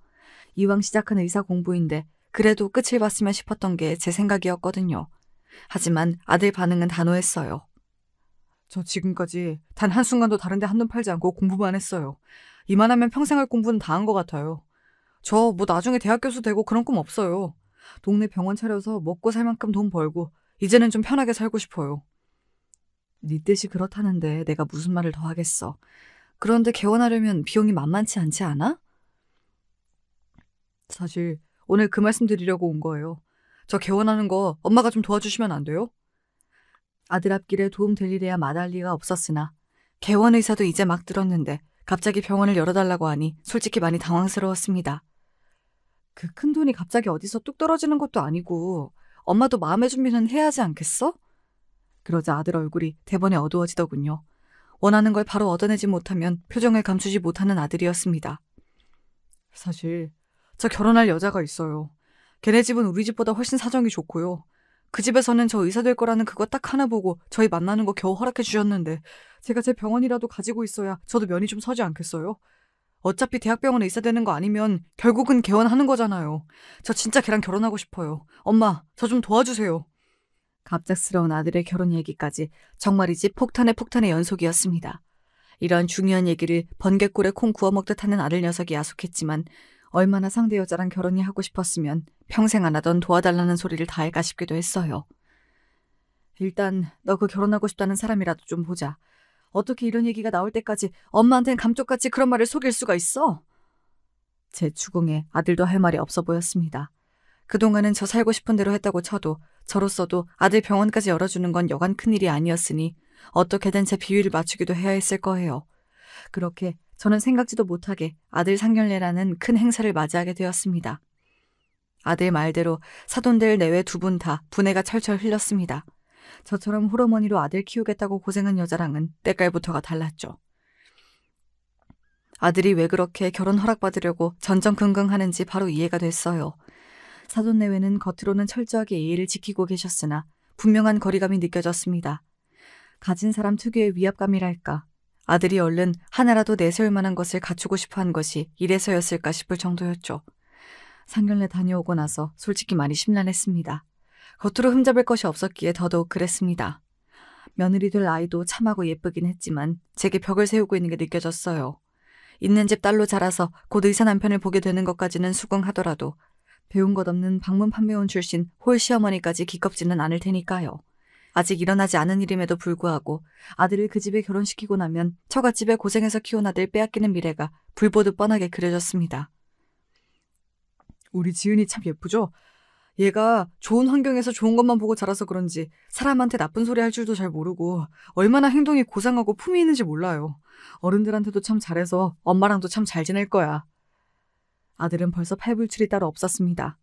이왕 시작한 의사 공부인데 그래도 끝을 봤으면 싶었던 게 제 생각이었거든요. 하지만 아들 반응은 단호했어요. 저 지금까지 단 한순간도 다른 데 한눈 팔지 않고 공부만 했어요. 이만하면 평생 할 공부는 다 한 것 같아요. 저 뭐 나중에 대학 교수 되고 그런 꿈 없어요. 동네 병원 차려서 먹고 살 만큼 돈 벌고 이제는 좀 편하게 살고 싶어요. 네 뜻이 그렇다는데 내가 무슨 말을 더 하겠어. 그런데 개원하려면 비용이 만만치 않지 않아? 사실 오늘 그 말씀 드리려고 온 거예요. 저 개원하는 거 엄마가 좀 도와주시면 안 돼요? 아들 앞길에 도움 될 일이야 마다할 리가 없었으나 개원 의사도 이제 막 들었는데 갑자기 병원을 열어달라고 하니 솔직히 많이 당황스러웠습니다. 그 큰 돈이 갑자기 어디서 뚝 떨어지는 것도 아니고 엄마도 마음의 준비는 해야 하지 않겠어? 그러자 아들 얼굴이 대번에 어두워지더군요. 원하는 걸 바로 얻어내지 못하면 표정을 감추지 못하는 아들이었습니다. 사실 저 결혼할 여자가 있어요. 걔네 집은 우리 집보다 훨씬 사정이 좋고요. 그 집에서는 저 의사 될 거라는 그거 딱 하나 보고 저희 만나는 거 겨우 허락해 주셨는데 제가 제 병원이라도 가지고 있어야 저도 면이 좀 서지 않겠어요? 어차피 대학병원에 의사 되는 거 아니면 결국은 개원하는 거잖아요. 저 진짜 걔랑 결혼하고 싶어요. 엄마, 저 좀 도와주세요. 갑작스러운 아들의 결혼 얘기까지 정말이지 폭탄의 연속이었습니다. 이런 중요한 얘기를 번갯골에 콩 구워 먹듯 하는 아들 녀석이 야속했지만 얼마나 상대 여자랑 결혼이 하고 싶었으면 평생 안 하던 도와달라는 소리를 다 할까 싶기도 했어요. 일단 너 그 결혼하고 싶다는 사람이라도 좀 보자. 어떻게 이런 얘기가 나올 때까지 엄마한텐 감쪽같이 그런 말을 속일 수가 있어? 제 추궁에 아들도 할 말이 없어 보였습니다. 그동안은 저 살고 싶은 대로 했다고 쳐도 저로서도 아들 병원까지 열어주는 건 여간 큰일이 아니었으니 어떻게든 제 비위를 맞추기도 해야 했을 거예요. 그렇게 저는 생각지도 못하게 아들 상견례라는 큰 행사를 맞이하게 되었습니다. 아들 말대로 사돈들 내외 두 분 다 분해가 철철 흘렸습니다. 저처럼 홀어머니로 아들 키우겠다고 고생한 여자랑은 때깔부터가 달랐죠. 아들이 왜 그렇게 결혼 허락받으려고 전전긍긍하는지 바로 이해가 됐어요. 사돈 내외는 겉으로는 철저하게 예의를 지키고 계셨으나 분명한 거리감이 느껴졌습니다. 가진 사람 특유의 위압감이랄까. 아들이 얼른 하나라도 내세울 만한 것을 갖추고 싶어한 것이 이래서였을까 싶을 정도였죠. 상견례 다녀오고 나서 솔직히 많이 심란했습니다. 겉으로 흠잡을 것이 없었기에 더더욱 그랬습니다. 며느리 될 아이도 참하고 예쁘긴 했지만 제게 벽을 세우고 있는 게 느껴졌어요. 있는 집 딸로 자라서 곧 의사 남편을 보게 되는 것까지는 수긍하더라도 배운 것 없는 방문 판매원 출신 홀 시어머니까지 기껍지는 않을 테니까요. 아직 일어나지 않은 일임에도 불구하고 아들을 그 집에 결혼시키고 나면 처갓집에 고생해서 키운 아들 빼앗기는 미래가 불보듯 뻔하게 그려졌습니다. 우리 지은이 참 예쁘죠? 얘가 좋은 환경에서 좋은 것만 보고 자라서 그런지 사람한테 나쁜 소리 할 줄도 잘 모르고 얼마나 행동이 고상하고 품위 있는지 몰라요. 어른들한테도 참 잘해서 엄마랑도 참 잘 지낼 거야. 아들은 벌써 팔불출이 따로 없었습니다.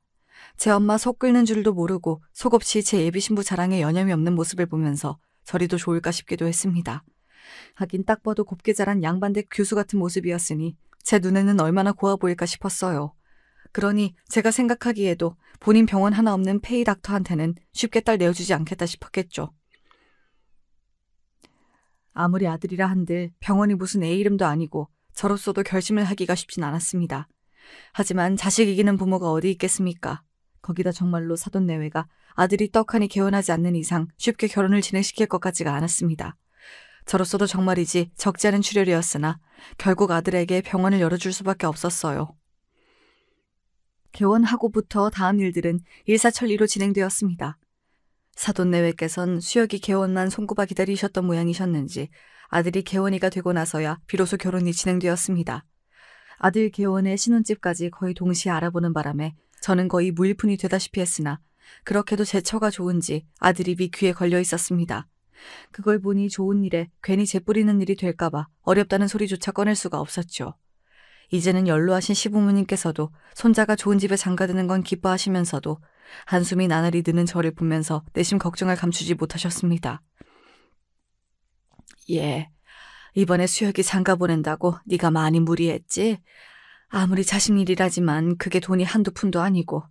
제 엄마 속 끓는 줄도 모르고 속없이 제 예비 신부 자랑에 여념이 없는 모습을 보면서 저리도 좋을까 싶기도 했습니다. 하긴 딱 봐도 곱게 자란 양반댁 교수 같은 모습이었으니 제 눈에는 얼마나 고와 보일까 싶었어요. 그러니 제가 생각하기에도 본인 병원 하나 없는 페이 닥터한테는 쉽게 딸 내어주지 않겠다 싶었겠죠. 아무리 아들이라 한들 병원이 무슨 애 이름도 아니고 저로서도 결심을 하기가 쉽진 않았습니다. 하지만 자식 이기는 부모가 어디 있겠습니까? 거기다 정말로 사돈 내외가 아들이 떡하니 개원하지 않는 이상 쉽게 결혼을 진행시킬 것 같지가 않았습니다. 저로서도 정말이지 적지 않은 출혈이었으나 결국 아들에게 병원을 열어줄 수밖에 없었어요. 개원하고부터 다음 일들은 일사천리로 진행되었습니다. 사돈 내외께선 수혁이 개원만 손꼽아 기다리셨던 모양이셨는지 아들이 개원이가 되고 나서야 비로소 결혼이 진행되었습니다. 아들 개원의 신혼집까지 거의 동시에 알아보는 바람에 저는 거의 무일푼이 되다시피 했으나 그렇게도 제 처가 좋은지 아들 입이 귀에 걸려 있었습니다. 그걸 보니 좋은 일에 괜히 재뿌리는 일이 될까봐 어렵다는 소리조차 꺼낼 수가 없었죠. 이제는 연로하신 시부모님께서도 손자가 좋은 집에 장가드는 건 기뻐하시면서도 한숨이 나날이 드는 저를 보면서 내심 걱정을 감추지 못하셨습니다. 예, 이번에 수혁이 장가 보낸다고 네가 많이 무리했지? 아무리 자식 일이라지만 그게 돈이 한두 푼도 아니고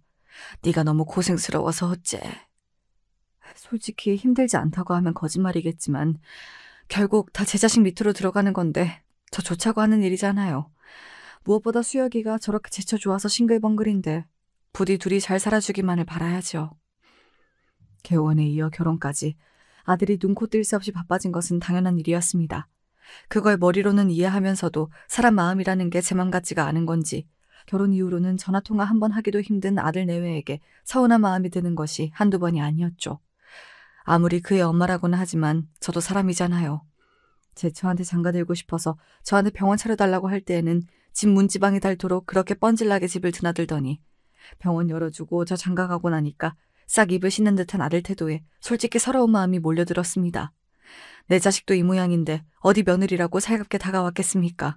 네가 너무 고생스러워서 어째. 솔직히 힘들지 않다고 하면 거짓말이겠지만 결국 다 제 자식 밑으로 들어가는 건데 저 좋자고 하는 일이잖아요. 무엇보다 수혁이가 저렇게 제쳐 좋아서 싱글벙글인데 부디 둘이 잘 살아주기만을 바라야죠. 개원에 이어 결혼까지 아들이 눈코 뜰 새 없이 바빠진 것은 당연한 일이었습니다. 그걸 머리로는 이해하면서도 사람 마음이라는 게 제 맘 같지가 않은 건지 결혼 이후로는 전화통화 한 번 하기도 힘든 아들 내외에게 서운한 마음이 드는 것이 한두 번이 아니었죠. 아무리 그의 엄마라고는 하지만 저도 사람이잖아요. 제 처한테 장가들고 싶어서 저한테 병원 차려달라고 할 때에는 집 문지방이 닳도록 그렇게 뻔질나게 집을 드나들더니 병원 열어주고 저 장가가고 나니까 싹 입을 씻는 듯한 아들 태도에 솔직히 서러운 마음이 몰려들었습니다. 내 자식도 이 모양인데 어디 며느리라고 살갑게 다가왔겠습니까?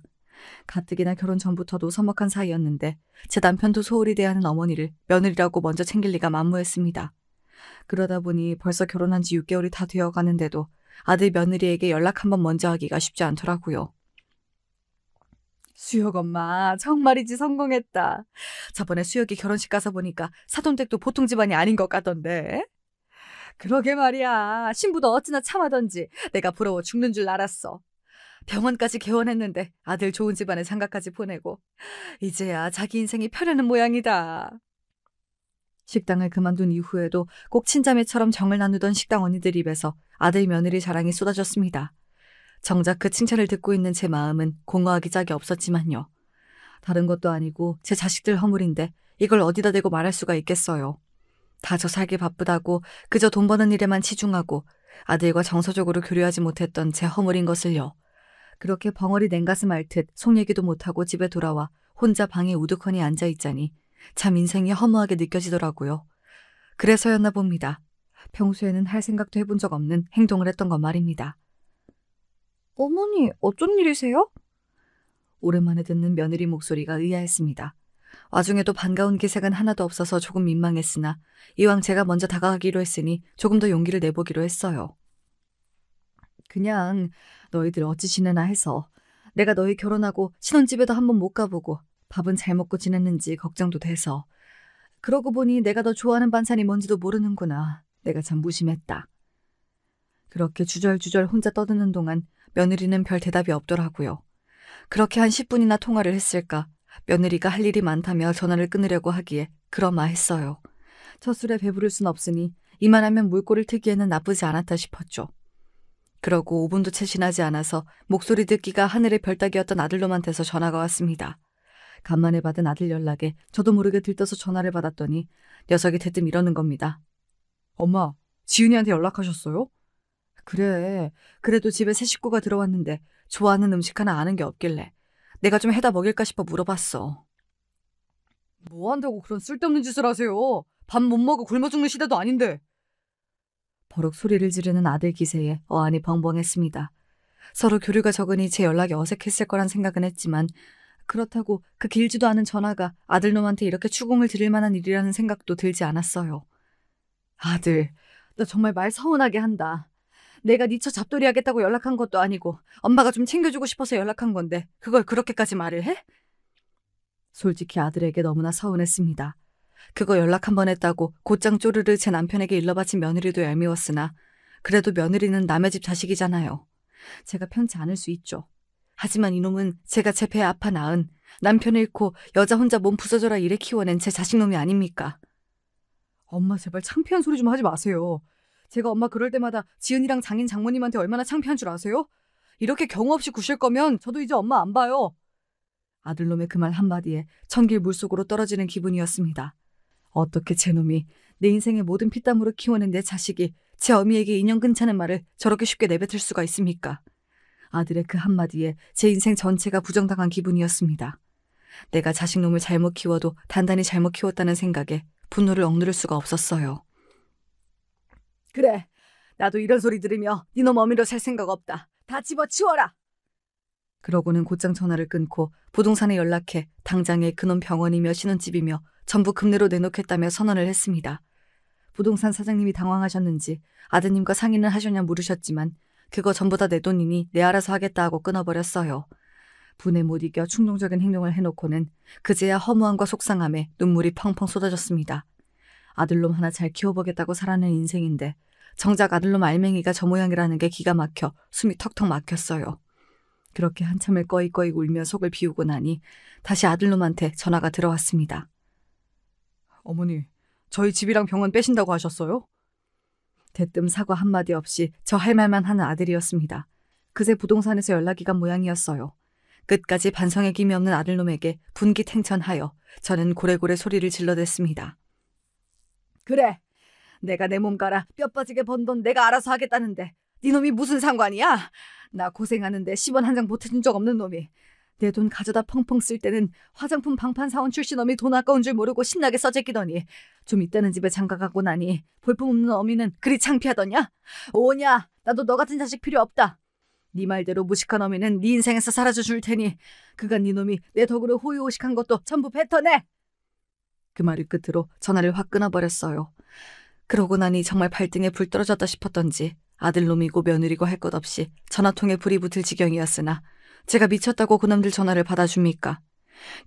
가뜩이나 결혼 전부터도 서먹한 사이였는데 제 남편도 소홀히 대하는 어머니를 며느리라고 먼저 챙길 리가 만무했습니다. 그러다 보니 벌써 결혼한 지 6개월이 다 되어 가는데도 아들 며느리에게 연락 한번 먼저 하기가 쉽지 않더라고요. 수혁 엄마, 정말이지 성공했다. 저번에 수혁이 결혼식 가서 보니까 사돈댁도 보통 집안이 아닌 것 같던데. 그러게 말이야. 신부도 어찌나 참하던지 내가 부러워 죽는 줄 알았어. 병원까지 개원했는데 아들 좋은 집안에 장가까지 보내고 이제야 자기 인생이 펴려는 모양이다. 식당을 그만둔 이후에도 꼭 친자매처럼 정을 나누던 식당 언니들 입에서 아들 며느리 자랑이 쏟아졌습니다. 정작 그 칭찬을 듣고 있는 제 마음은 공허하기 짝이 없었지만요. 다른 것도 아니고 제 자식들 허물인데 이걸 어디다 대고 말할 수가 있겠어요. 다 저 살기 바쁘다고 그저 돈 버는 일에만 치중하고 아들과 정서적으로 교류하지 못했던 제 허물인 것을요. 그렇게 벙어리 냉가슴 앓듯 속 얘기도 못하고 집에 돌아와 혼자 방에 우두커니 앉아있자니 참 인생이 허무하게 느껴지더라고요. 그래서였나 봅니다. 평소에는 할 생각도 해본 적 없는 행동을 했던 건 말입니다. 어머니, 어쩐 일이세요? 오랜만에 듣는 며느리 목소리가 의아했습니다. 와중에도 반가운 기색은 하나도 없어서 조금 민망했으나 이왕 제가 먼저 다가가기로 했으니 조금 더 용기를 내보기로 했어요. 그냥 너희들 어찌 지내나 해서 내가 너희 결혼하고 신혼집에도 한번 못 가보고 밥은 잘 먹고 지냈는지 걱정도 돼서 그러고 보니 내가 너 좋아하는 반찬이 뭔지도 모르는구나. 내가 참 무심했다. 그렇게 주절주절 혼자 떠드는 동안 며느리는 별 대답이 없더라고요. 그렇게 한 10분이나 통화를 했을까 며느리가 할 일이 많다며 전화를 끊으려고 하기에 그러마했어요. 첫 술에 배부를 순 없으니 이만하면 물꼬를 트기에는 나쁘지 않았다 싶었죠. 그러고 5분도 채 지나지 않아서 목소리 듣기가 하늘의 별 따기였던 아들놈한테서 전화가 왔습니다. 간만에 받은 아들 연락에 저도 모르게 들떠서 전화를 받았더니 녀석이 대뜸 이러는 겁니다. 엄마, 지은이한테 연락하셨어요? 그래, 그래도 집에 새 식구가 들어왔는데 좋아하는 음식 하나 아는 게 없길래 내가 좀 해다 먹일까 싶어 물어봤어. 뭐 한다고 그런 쓸데없는 짓을 하세요? 밥 못 먹어 굶어 죽는 시대도 아닌데. 버럭 소리를 지르는 아들 기세에 어안이 벙벙했습니다. 서로 교류가 적으니 제 연락이 어색했을 거란 생각은 했지만 그렇다고 그 길지도 않은 전화가 아들놈한테 이렇게 추궁을 드릴 만한 일이라는 생각도 들지 않았어요. 아들, 너 정말 말 서운하게 한다. 내가 네 처 잡돌이 하겠다고 연락한 것도 아니고 엄마가 좀 챙겨주고 싶어서 연락한 건데 그걸 그렇게까지 말을 해? 솔직히 아들에게 너무나 서운했습니다. 그거 연락 한 번 했다고 곧장 쪼르르 제 남편에게 일러바친 며느리도 얄미웠으나 그래도 며느리는 남의 집 자식이잖아요. 제가 편치 않을 수 있죠. 하지만 이놈은 제가 제 배에 아파 낳은 남편 잃고 여자 혼자 몸 부서져라 이래 키워낸 제 자식놈이 아닙니까? 엄마 제발 창피한 소리 좀 하지 마세요. 제가 엄마 그럴 때마다 지은이랑 장인 장모님한테 얼마나 창피한 줄 아세요? 이렇게 경우 없이 구실 거면 저도 이제 엄마 안 봐요. 아들놈의 그 말 한마디에 천길 물속으로 떨어지는 기분이었습니다. 어떻게 제 놈이 내 인생의 모든 피땀으로 키워낸 내 자식이 제 어미에게 인연 끊자는 말을 저렇게 쉽게 내뱉을 수가 있습니까? 아들의 그 한마디에 제 인생 전체가 부정당한 기분이었습니다. 내가 자식놈을 잘못 키워도 단단히 잘못 키웠다는 생각에 분노를 억누를 수가 없었어요. 그래, 나도 이런 소리 들으며 니놈 어미로 살 생각 없다. 다 집어치워라. 그러고는 곧장 전화를 끊고 부동산에 연락해 당장에 그놈 병원이며 신혼집이며 전부 금내로 내놓겠다며 선언을 했습니다. 부동산 사장님이 당황하셨는지 아드님과 상의는 하셨냐 물으셨지만 그거 전부 다 내 돈이니 내 알아서 하겠다 하고 끊어버렸어요. 분에 못 이겨 충동적인 행동을 해놓고는 그제야 허무함과 속상함에 눈물이 펑펑 쏟아졌습니다. 아들놈 하나 잘 키워보겠다고 살아낸 인생인데 정작 아들놈 알맹이가 저 모양이라는 게 기가 막혀 숨이 턱턱 막혔어요. 그렇게 한참을 꺼이꺼이 울며 속을 비우고 나니 다시 아들놈한테 전화가 들어왔습니다. 어머니, 저희 집이랑 병원 빼신다고 하셨어요? 대뜸 사과 한마디 없이 저 할 말만 하는 아들이었습니다. 그새 부동산에서 연락이 간 모양이었어요. 끝까지 반성의 김이 없는 아들놈에게 분기탱천하여 저는 고래고래 소리를 질러댔습니다. 그래, 내가 내 몸 갈아 뼈 빠지게 번 돈 내가 알아서 하겠다는데 네 놈이 무슨 상관이야? 나 고생하는데 10원 한 장 보태준 적 없는 놈이 내 돈 가져다 펑펑 쓸 때는 화장품 방판 사원 출신 어미 돈 아까운 줄 모르고 신나게 써제끼더니 좀 있다는 집에 장가가고 나니 볼품없는 어미는 그리 창피하더냐? 오냐, 나도 너 같은 자식 필요 없다. 네 말대로 무식한 어미는 네 인생에서 사라져 줄 테니 그간 네 놈이 내 덕으로 호의호식한 것도 전부 뱉어내. 그 말을 끝으로 전화를 확 끊어버렸어요. 그러고 나니 정말 발등에 불 떨어졌다 싶었던지 아들놈이고 며느리고 할 것 없이 전화통에 불이 붙을 지경이었으나 제가 미쳤다고 그놈들 전화를 받아줍니까?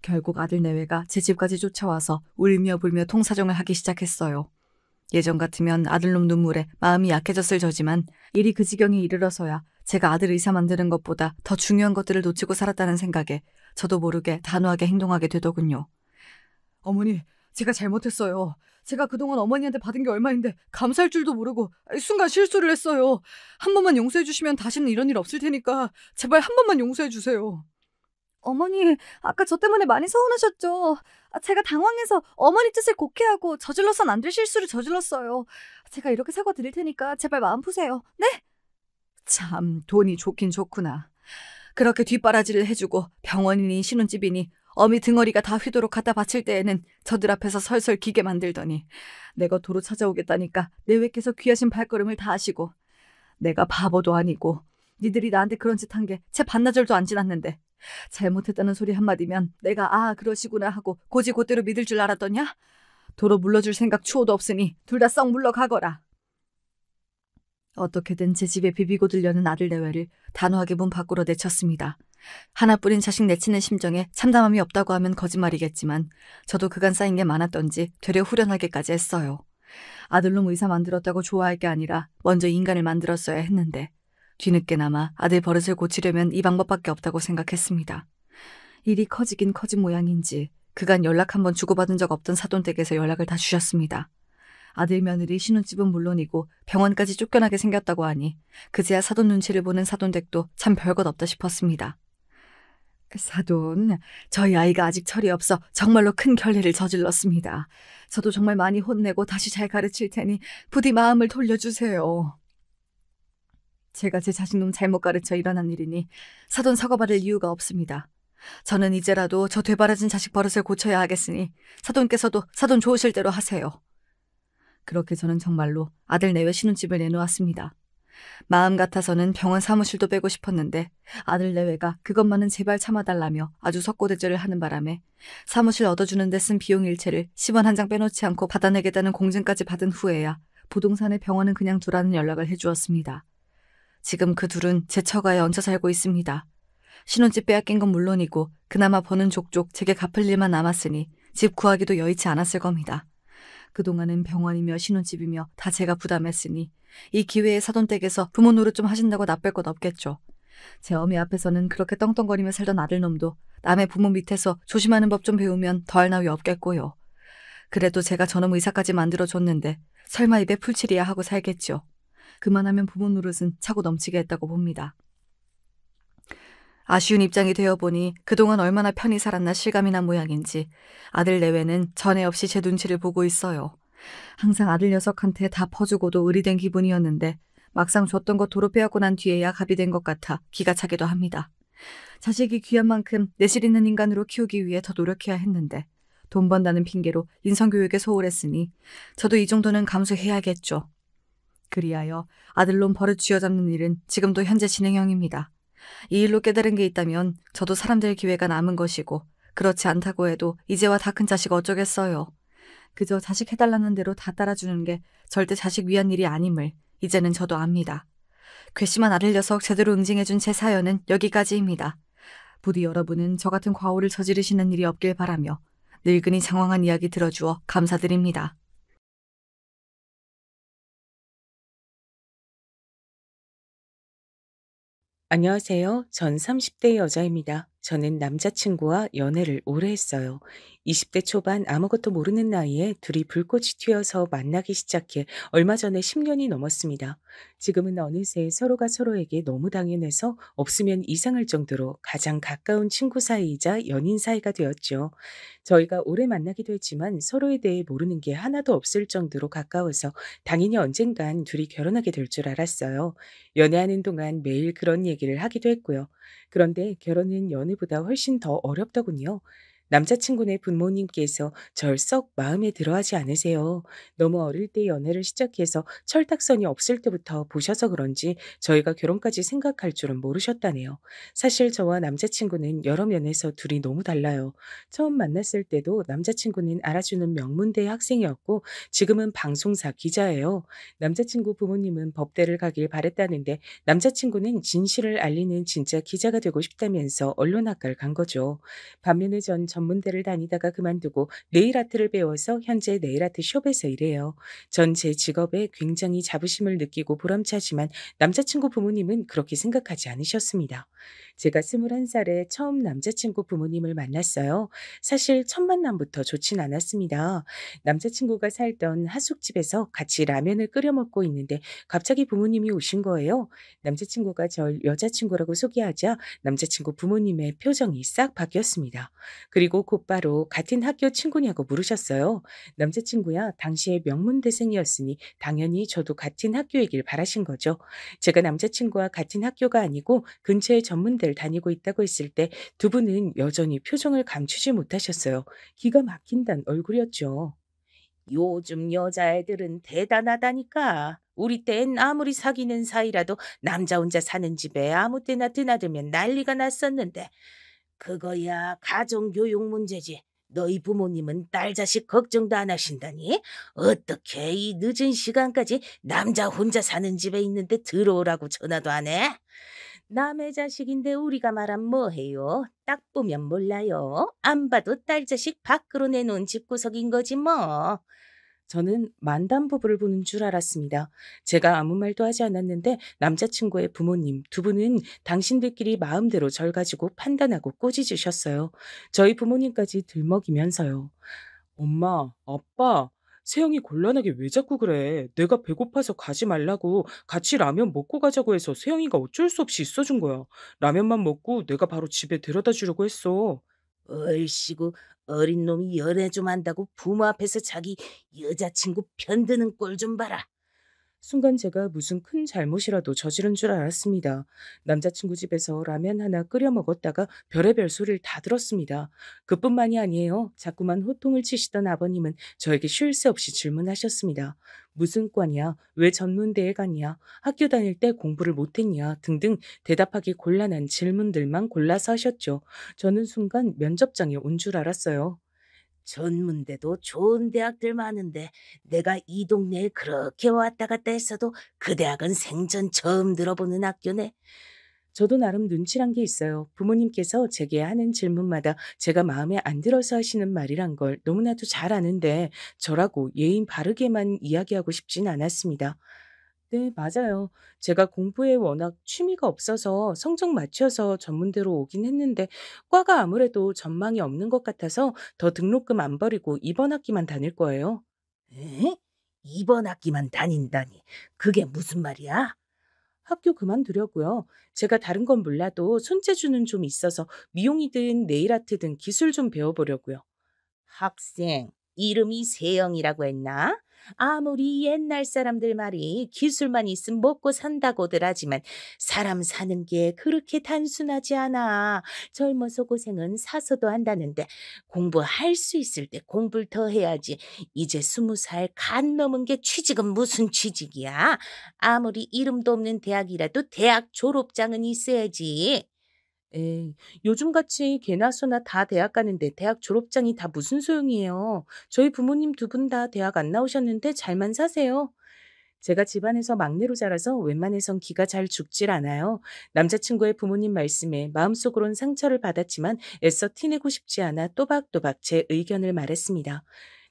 결국 아들 내외가 제 집까지 쫓아와서 울며 불며 통사정을 하기 시작했어요. 예전 같으면 아들놈 눈물에 마음이 약해졌을 저지만 일이 그 지경에 이르러서야 제가 아들 의사 만드는 것보다 더 중요한 것들을 놓치고 살았다는 생각에 저도 모르게 단호하게 행동하게 되더군요. 어머니, 제가 잘못했어요. 제가 그동안 어머니한테 받은 게 얼마인데 감사할 줄도 모르고 순간 실수를 했어요. 한 번만 용서해 주시면 다시는 이런 일 없을 테니까 제발 한 번만 용서해 주세요. 어머니, 아까 저 때문에 많이 서운하셨죠? 제가 당황해서 어머니 뜻을 곡해하고 저질러선 안 될 실수를 저질렀어요. 제가 이렇게 사과드릴 테니까 제발 마음 푸세요. 네? 참, 돈이 좋긴 좋구나. 그렇게 뒷바라지를 해주고 병원이니 신혼집이니 어미 등어리가 다 휘도록 갖다 바칠 때에는 저들 앞에서 설설 기게 만들더니 내가 도로 찾아오겠다니까 내외께서 귀하신 발걸음을 다 하시고 내가 바보도 아니고 니들이 나한테 그런 짓 한 게 채 반나절도 안 지났는데 잘못했다는 소리 한마디면 내가 그러시구나 하고 곧이곧대로 믿을 줄 알았더냐? 도로 물러줄 생각 추호도 없으니 둘 다 썩 물러가거라. 어떻게든 제 집에 비비고 들려는 아들 내외를 단호하게 문 밖으로 내쳤습니다. 하나뿐인 자식 내치는 심정에 참담함이 없다고 하면 거짓말이겠지만 저도 그간 쌓인 게 많았던지 되려 후련하게까지 했어요. 아들놈 의사 만들었다고 좋아할 게 아니라 먼저 인간을 만들었어야 했는데 뒤늦게나마 아들 버릇을 고치려면 이 방법밖에 없다고 생각했습니다. 일이 커지긴 커진 모양인지 그간 연락 한번 주고받은 적 없던 사돈댁에서 연락을 다 주셨습니다. 아들 며느리 신혼집은 물론이고 병원까지 쫓겨나게 생겼다고 하니 그제야 사돈 눈치를 보는 사돈댁도 참 별것 없다 싶었습니다. 사돈, 저희 아이가 아직 철이 없어 정말로 큰 결례를 저질렀습니다. 저도 정말 많이 혼내고 다시 잘 가르칠 테니 부디 마음을 돌려주세요. 제가 제 자식놈 잘못 가르쳐 일어난 일이니 사돈 사과받을 이유가 없습니다. 저는 이제라도 저 되바라진 자식 버릇을 고쳐야 하겠으니 사돈께서도 사돈 좋으실 대로 하세요. 그렇게 저는 정말로 아들 내외 신혼집을 내놓았습니다. 마음 같아서는 병원 사무실도 빼고 싶었는데 아들 내외가 그것만은 제발 참아달라며 아주 석고대절을 하는 바람에 사무실 얻어주는 데 쓴 비용 일체를 10원 한 장 빼놓지 않고 받아내겠다는 공증까지 받은 후에야 부동산에 병원은 그냥 두라는 연락을 해주었습니다. 지금 그 둘은 제 처가에 얹혀 살고 있습니다. 신혼집 빼앗긴 건 물론이고 그나마 버는 족족 제게 갚을 일만 남았으니 집 구하기도 여의치 않았을 겁니다. 그동안은 병원이며 신혼집이며 다 제가 부담했으니 이 기회에 사돈댁에서 부모 노릇 좀 하신다고 나쁠 것 없겠죠. 제 어미 앞에서는 그렇게 떵떵거리며 살던 아들놈도 남의 부모 밑에서 조심하는 법 좀 배우면 더할 나위 없겠고요. 그래도 제가 저놈 의사까지 만들어줬는데 설마 입에 풀칠이야 하고 살겠죠. 그만하면 부모 노릇은 차고 넘치게 했다고 봅니다. 아쉬운 입장이 되어보니 그동안 얼마나 편히 살았나 실감이 난 모양인지 아들 내외는 전에 없이 제 눈치를 보고 있어요. 항상 아들 녀석한테 다 퍼주고도 의리된 기분이었는데 막상 줬던 거 도로 빼앗고 난 뒤에야 갑이 된 것 같아 기가 차기도 합니다. 자식이 귀한 만큼 내실 있는 인간으로 키우기 위해 더 노력해야 했는데 돈 번다는 핑계로 인성교육에 소홀했으니 저도 이 정도는 감수해야겠죠. 그리하여 아들놈 버릇 쥐어잡는 일은 지금도 현재 진행형입니다. 이 일로 깨달은 게 있다면 저도 사람 될 기회가 남은 것이고 그렇지 않다고 해도 이제와 다 큰 자식 어쩌겠어요. 그저 자식 해달라는 대로 다 따라주는 게 절대 자식 위한 일이 아님을 이제는 저도 압니다. 괘씸한 아들 녀석 제대로 응징해준 제 사연은 여기까지입니다. 부디 여러분은 저 같은 과오를 저지르시는 일이 없길 바라며 늙은이 장황한 이야기 들어주어 감사드립니다. 안녕하세요. 전 30대 여자입니다. 저는 남자친구와 연애를 오래 했어요. 20대 초반 아무것도 모르는 나이에 둘이 불꽃이 튀어서 만나기 시작해 얼마 전에 10년이 넘었습니다. 지금은 어느새 서로가 서로에게 너무 당연해서 없으면 이상할 정도로 가장 가까운 친구 사이이자 연인 사이가 되었죠. 저희가 오래 만나기도 했지만 서로에 대해 모르는 게 하나도 없을 정도로 가까워서 당연히 언젠간 둘이 결혼하게 될 줄 알았어요. 연애하는 동안 매일 그런 얘기를 하기도 했고요. 그런데 결혼은 연애보다 훨씬 더 어렵더군요. 남자친구네 부모님께서 절 썩 마음에 들어하지 않으세요. 너무 어릴 때 연애를 시작해서 철딱선이 없을 때부터 보셔서 그런지 저희가 결혼까지 생각할 줄은 모르셨다네요. 사실 저와 남자친구는 여러 면에서 둘이 너무 달라요. 처음 만났을 때도 남자친구는 알아주는 명문대 학생이었고 지금은 방송사 기자예요. 남자친구 부모님은 법대를 가길 바랬다는데 남자친구는 진실을 알리는 진짜 기자가 되고 싶다면서 언론학과를 간 거죠. 반면에 전 전문대를 다니다가 그만두고 네일 아트를 배워서 현재 네일 아트 숍에서 일해요. 전 제 직업에 굉장히 자부심을 느끼고 보람차지만 남자친구 부모님은 그렇게 생각하지 않으셨습니다. 제가 21살에 처음 남자친구 부모님을 만났어요. 사실 첫 만남부터 좋진 않았습니다. 남자친구가 살던 하숙집에서 같이 라면을 끓여 먹고 있는데 갑자기 부모님이 오신 거예요. 남자친구가 절 여자친구라고 소개하자 남자친구 부모님의 표정이 싹 바뀌었습니다. 그리고 곧바로 같은 학교 친구냐고 물으셨어요. 남자친구야 당시에 명문대생이었으니 당연히 저도 같은 학교이길 바라신 거죠. 제가 남자친구와 같은 학교가 아니고 근처에 전문대를 다니고 있다고 했을 때 두 분은 여전히 표정을 감추지 못하셨어요. 기가 막힌단 얼굴이었죠. 요즘 여자애들은 대단하다니까. 우리 땐 아무리 사귀는 사이라도 남자 혼자 사는 집에 아무 때나 드나들면 난리가 났었는데 그거야 가정교육 문제지. 너희 부모님은 딸 자식 걱정도 안 하신다니? 어떻게 이 늦은 시간까지 남자 혼자 사는 집에 있는데 들어오라고 전화도 안 해? 남의 자식인데 우리가 말하면 뭐해요? 딱 보면 몰라요. 안 봐도 딸 자식 밖으로 내놓은 집구석인 거지 뭐. 저는 만담부부를 보는 줄 알았습니다. 제가 아무 말도 하지 않았는데 남자친구의 부모님 두 분은 당신들끼리 마음대로 절 가지고 판단하고 꼬집으셨어요. 저희 부모님까지 들먹이면서요. 엄마, 아빠, 세영이 곤란하게 왜 자꾸 그래? 내가 배고파서 가지 말라고 같이 라면 먹고 가자고 해서 세영이가 어쩔 수 없이 있어준 거야. 라면만 먹고 내가 바로 집에 데려다 주려고 했어. 얼씨구 어린 놈이 연애 좀 한다고 부모 앞에서 자기 여자친구 편드는 꼴 좀 봐라. 순간 제가 무슨 큰 잘못이라도 저지른 줄 알았습니다. 남자친구 집에서 라면 하나 끓여 먹었다가 별의별 소리를 다 들었습니다. 그뿐만이 아니에요. 자꾸만 호통을 치시던 아버님은 저에게 쉴 새 없이 질문하셨습니다. 무슨 과냐? 왜 전문대에 갔냐? 학교 다닐 때 공부를 못했냐? 등등 대답하기 곤란한 질문들만 골라서 하셨죠. 저는 순간 면접장에 온 줄 알았어요. 전문대도 좋은 대학들 많은데 내가 이 동네에 그렇게 왔다 갔다 했어도 그 대학은 생전 처음 들어보는 학교네. 저도 나름 눈치란 게 있어요. 부모님께서 제게 하는 질문마다 제가 마음에 안 들어서 하시는 말이란 걸 너무나도 잘 아는데 저라고 예의 바르게만 이야기하고 싶진 않았습니다. 네, 맞아요. 제가 공부에 워낙 취미가 없어서 성적 맞춰서 전문대로 오긴 했는데 과가 아무래도 전망이 없는 것 같아서 더 등록금 안 버리고 이번 학기만 다닐 거예요. 에? 이번 학기만 다닌다니. 그게 무슨 말이야? 학교 그만두려고요. 제가 다른 건 몰라도 손재주는 좀 있어서 미용이든 네일 아트든 기술 좀 배워보려고요. 학생, 이름이 세영이라고 했나? 아무리 옛날 사람들 말이 기술만 있으면 먹고 산다고들 하지만 사람 사는 게 그렇게 단순하지 않아. 젊어서 고생은 사서도 한다는데 공부할 수 있을 때 공부를 더 해야지. 이제 20살 간 넘은 게 취직은 무슨 취직이야? 아무리 이름도 없는 대학이라도 대학 졸업장은 있어야지. 에이, 요즘같이 개나 소나 다 대학 가는데 대학 졸업장이 다 무슨 소용이에요. 저희 부모님 두 분 다 대학 안 나오셨는데 잘만 사세요. 제가 집안에서 막내로 자라서 웬만해선 기가 잘 죽질 않아요. 남자친구의 부모님 말씀에 마음속으론 상처를 받았지만 애써 티내고 싶지 않아 또박또박 제 의견을 말했습니다.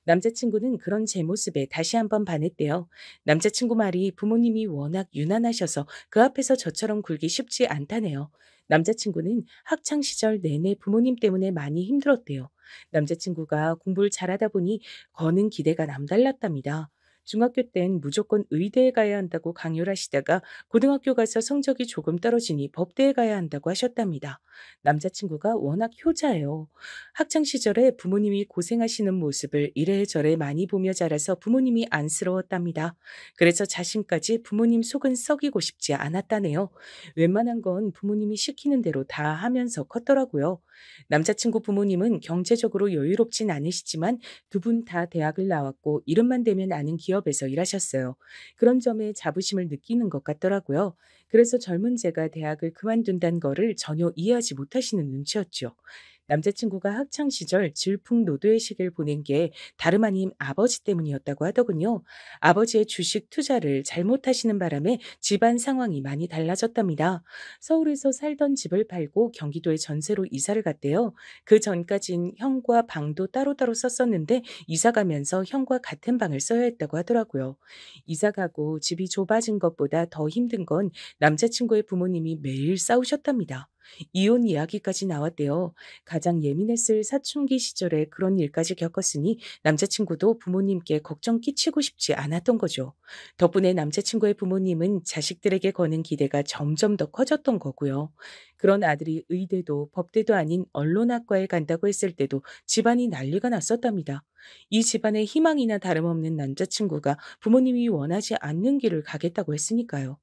남자친구는 그런 제 모습에 다시 한번 반했대요. 남자친구 말이 부모님이 워낙 유난하셔서 그 앞에서 저처럼 굴기 쉽지 않다네요. 남자친구는 학창 시절 내내 부모님 때문에 많이 힘들었대요. 남자친구가 공부를 잘하다 보니 거는 기대가 남달랐답니다. 중학교 땐 무조건 의대에 가야 한다고 강요를 하시다가 고등학교 가서 성적이 조금 떨어지니 법대에 가야 한다고 하셨답니다. 남자친구가 워낙 효자예요. 학창 시절에 부모님이 고생하시는 모습을 이래저래 많이 보며 자라서 부모님이 안쓰러웠답니다. 그래서 자신까지 부모님 속은 썩이고 싶지 않았다네요. 웬만한 건 부모님이 시키는 대로 다 하면서 컸더라고요. 남자친구 부모님은 경제적으로 여유롭진 않으시지만 두 분 다 대학을 나왔고 이름만 대면 아는 기업에서 일하셨어요. 그런 점에 자부심을 느끼는 것 같더라고요. 그래서 젊은 제가 대학을 그만둔다는 거를 전혀 이해하지 못하시는 눈치였죠. 남자친구가 학창 시절 질풍노도의 시기를 보낸 게 다름 아닌 아버지 때문이었다고 하더군요. 아버지의 주식 투자를 잘못하시는 바람에 집안 상황이 많이 달라졌답니다. 서울에서 살던 집을 팔고 경기도에 전세로 이사를 갔대요. 그 전까진 형과 방도 따로따로 썼었는데 이사 가면서 형과 같은 방을 써야 했다고 하더라고요. 이사 가고 집이 좁아진 것보다 더 힘든 건 남자친구의 부모님이 매일 싸우셨답니다. 이혼 이야기까지 나왔대요. 가장 예민했을 사춘기 시절에 그런 일까지 겪었으니 남자친구도 부모님께 걱정 끼치고 싶지 않았던 거죠. 덕분에 남자친구의 부모님은 자식들에게 거는 기대가 점점 더 커졌던 거고요. 그런 아들이 의대도 법대도 아닌 언론학과에 간다고 했을 때도 집안이 난리가 났었답니다. 이 집안의 희망이나 다름없는 남자친구가 부모님이 원하지 않는 길을 가겠다고 했으니까요.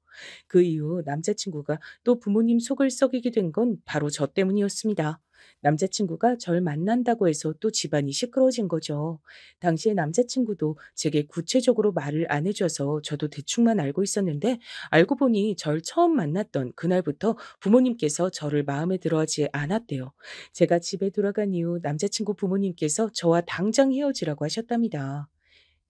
그 이후 남자친구가 또 부모님 속을 썩이게 된 건 바로 저 때문이었습니다. 남자친구가 절 만난다고 해서 또 집안이 시끄러워진 거죠. 당시에 남자친구도 제게 구체적으로 말을 안 해줘서 저도 대충만 알고 있었는데 알고 보니 절 처음 만났던 그날부터 부모님께서 저를 마음에 들어하지 않았대요. 제가 집에 돌아간 이후 남자친구 부모님께서 저와 당장 헤어지라고 하셨답니다.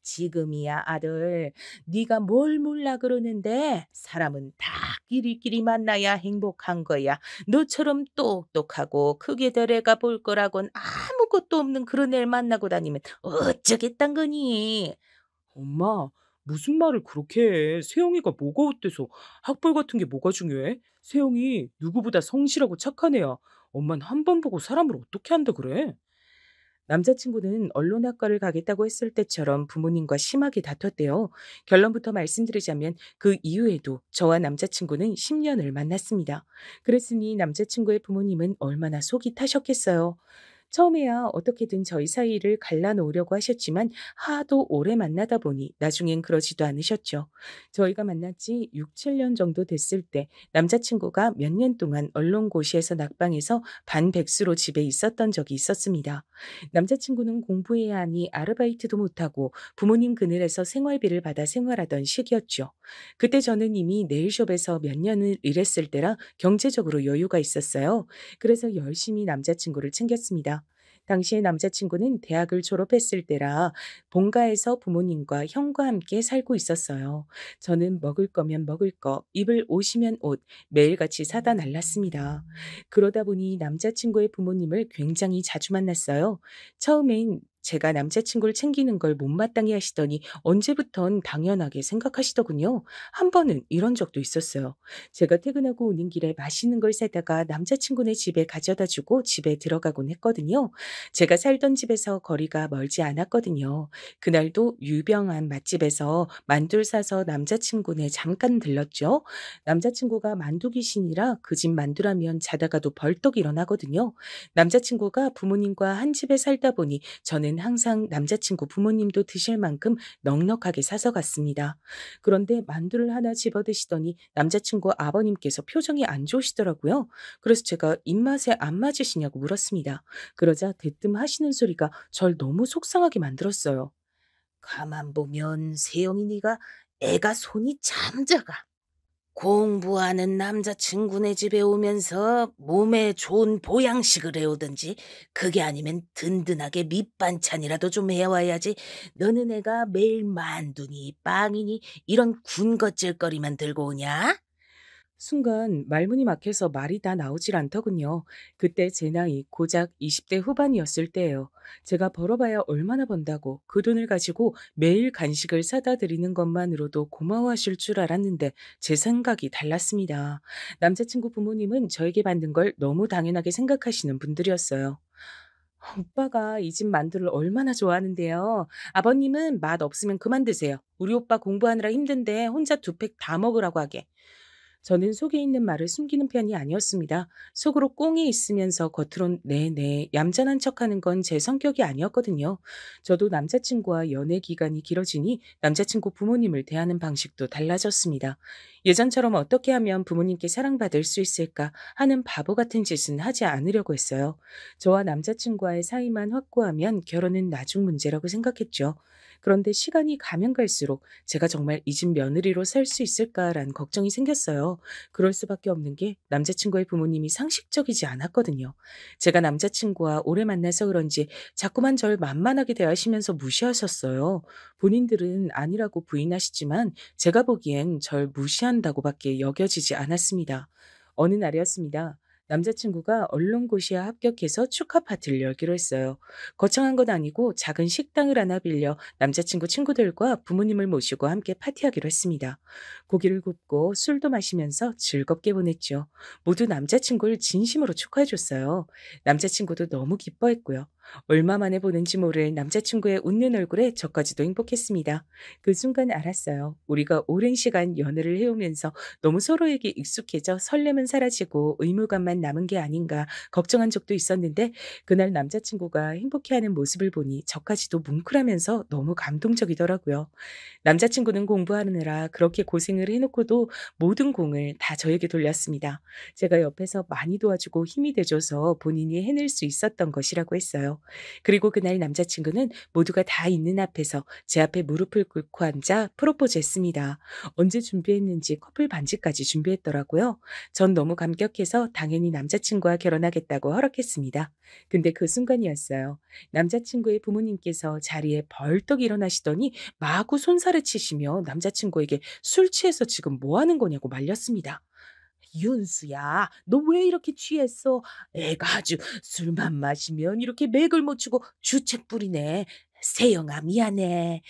지금이야 아들, 네가 뭘 몰라 그러는데 사람은 다 끼리끼리 만나야 행복한 거야. 너처럼 똑똑하고 크게 될 애가 볼 거라곤 아무것도 없는 그런 애를 만나고 다니면 어쩌겠단 거니? 엄마, 무슨 말을 그렇게 해? 세영이가 뭐가 어때서? 학벌 같은 게 뭐가 중요해? 세영이 누구보다 성실하고 착한 애야. 엄만 한 번 보고 사람을 어떻게 한다 그래? 남자친구는 언론학과를 가겠다고 했을 때처럼 부모님과 심하게 다퉜대요. 결론부터 말씀드리자면 그 이후에도 저와 남자친구는 10년을 만났습니다. 그랬으니 남자친구의 부모님은 얼마나 속이 타셨겠어요. 처음에야 어떻게든 저희 사이를 갈라놓으려고 하셨지만 하도 오래 만나다 보니 나중엔 그러지도 않으셨죠. 저희가 만난 지 6, 7년 정도 됐을 때 남자친구가 몇 년 동안 언론고시에서 낙방해서 반백수로 집에 있었던 적이 있었습니다. 남자친구는 공부해야 하니 아르바이트도 못하고 부모님 그늘에서 생활비를 받아 생활하던 시기였죠. 그때 저는 이미 네일숍에서 몇 년을 일했을 때라 경제적으로 여유가 있었어요. 그래서 열심히 남자친구를 챙겼습니다. 당시에 남자친구는 대학을 졸업했을 때라 본가에서 부모님과 형과 함께 살고 있었어요. 저는 먹을 거면 먹을 거, 입을 옷이면 옷, 매일같이 사다 날랐습니다. 그러다 보니 남자친구의 부모님을 굉장히 자주 만났어요. 처음엔 제가 남자친구를 챙기는 걸 못마땅해 하시더니 언제부턴 당연하게 생각하시더군요. 한 번은 이런 적도 있었어요. 제가 퇴근하고 오는 길에 맛있는 걸 사다가 남자친구네 집에 가져다 주고 집에 들어가곤 했거든요. 제가 살던 집에서 거리가 멀지 않았거든요. 그날도 유명한 맛집에서 만두를 사서 남자친구네 잠깐 들렀죠. 남자친구가 만두 귀신이라 그 집 만두라면 자다가도 벌떡 일어나거든요. 남자친구가 부모님과 한 집에 살다 보니 저는 항상 남자친구 부모님도 드실 만큼 넉넉하게 사서 갔습니다. 그런데 만두를 하나 집어 드시더니 남자친구 아버님께서 표정이 안 좋으시더라고요. 그래서 제가 입맛에 안 맞으시냐고 물었습니다. 그러자 대뜸 하시는 소리가 절 너무 속상하게 만들었어요. 가만 보면 세영이 네가 애가 손이 참 작아. 공부하는 남자친구네 집에 오면서 몸에 좋은 보양식을 해오든지 그게 아니면 든든하게 밑반찬이라도 좀 해와야지. 너는 애가 매일 만두니 빵이니 이런 군것질거리만 들고 오냐? 순간 말문이 막혀서 말이 다 나오질 않더군요. 그때 제 나이 고작 20대 후반이었을 때예요. 제가 벌어봐야 얼마나 번다고 그 돈을 가지고 매일 간식을 사다 드리는 것만으로도 고마워하실 줄 알았는데 제 생각이 달랐습니다. 남자친구 부모님은 저에게 받는 걸 너무 당연하게 생각하시는 분들이었어요. 오빠가 이 집 만두를 얼마나 좋아하는데요. 아버님은 맛 없으면 그만 드세요. 우리 오빠 공부하느라 힘든데 혼자 두 팩 다 먹으라고 하게. 저는 속에 있는 말을 숨기는 편이 아니었습니다. 속으로 꽁이 있으면서 겉으론 네네 얌전한 척하는 건 제 성격이 아니었거든요. 저도 남자친구와 연애 기간이 길어지니 남자친구 부모님을 대하는 방식도 달라졌습니다. 예전처럼 어떻게 하면 부모님께 사랑받을 수 있을까 하는 바보 같은 짓은 하지 않으려고 했어요. 저와 남자친구와의 사이만 확고하면 결혼은 나중 문제라고 생각했죠. 그런데 시간이 가면 갈수록 제가 정말 이 집 며느리로 살 수 있을까라는 걱정이 생겼어요. 그럴 수밖에 없는 게 남자친구의 부모님이 상식적이지 않았거든요. 제가 남자친구와 오래 만나서 그런지 자꾸만 절 만만하게 대하시면서 무시하셨어요. 본인들은 아니라고 부인하시지만 제가 보기엔 절 무시한다고밖에 여겨지지 않았습니다. 어느 날이었습니다. 남자친구가 언론고시에 합격해서 축하 파티를 열기로 했어요. 거창한 건 아니고 작은 식당을 하나 빌려 남자친구 친구들과 부모님을 모시고 함께 파티하기로 했습니다. 고기를 굽고 술도 마시면서 즐겁게 보냈죠. 모두 남자친구를 진심으로 축하해줬어요. 남자친구도 너무 기뻐했고요. 얼마 만에 보는지 모를 남자친구의 웃는 얼굴에 저까지도 행복했습니다. 그 순간 알았어요. 우리가 오랜 시간 연애를 해오면서 너무 서로에게 익숙해져 설렘은 사라지고 의무감만 남은 게 아닌가 걱정한 적도 있었는데 그날 남자친구가 행복해하는 모습을 보니 저까지도 뭉클하면서 너무 감동적이더라고요. 남자친구는 공부하느라 그렇게 고생을 해놓고도 모든 공을 다 저에게 돌렸습니다. 제가 옆에서 많이 도와주고 힘이 돼줘서 본인이 해낼 수 있었던 것이라고 했어요. 그리고 그날 남자친구는 모두가 다 있는 앞에서 제 앞에 무릎을 꿇고 앉아 프로포즈 했습니다. 언제 준비했는지 커플 반지까지 준비했더라고요. 전 너무 감격해서 당연히 남자친구와 결혼하겠다고 허락했습니다. 근데 그 순간이었어요. 남자친구의 부모님께서 자리에 벌떡 일어나시더니 마구 손살을 치시며 남자친구에게 술 취해서 지금 뭐 하는 거냐고 말렸습니다. 윤수야, 너 왜 이렇게 취했어? 애가 아주 술만 마시면 이렇게 맥을 못 추고 주책 부리네. 세영아, 미안해.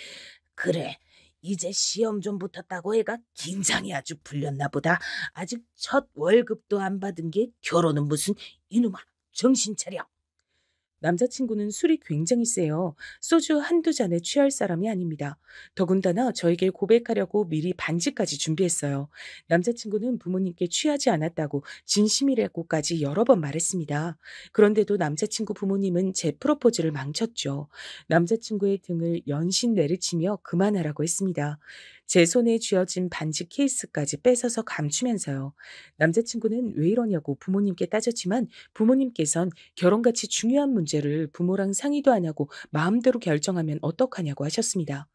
그래, 이제 시험 좀 붙었다고 애가 긴장이 아주 풀렸나 보다. 아직 첫 월급도 안 받은 게 결혼은 무슨 이놈아, 정신 차려. 남자친구는 술이 굉장히 세요. 소주 한두 잔에 취할 사람이 아닙니다. 더군다나 저에게 고백하려고 미리 반지까지 준비했어요. 남자친구는 부모님께 취하지 않았다고 진심이라고까지 여러 번 말했습니다. 그런데도 남자친구 부모님은 제 프로포즈를 망쳤죠. 남자친구의 등을 연신 내리치며 그만하라고 했습니다. 제 손에 쥐어진 반지 케이스까지 뺏어서 감추면서요. 남자친구는 왜 이러냐고 부모님께 따졌지만 부모님께선 결혼같이 중요한 문제를 부모랑 상의도 안 하고 마음대로 결정하면 어떡하냐고 하셨습니다.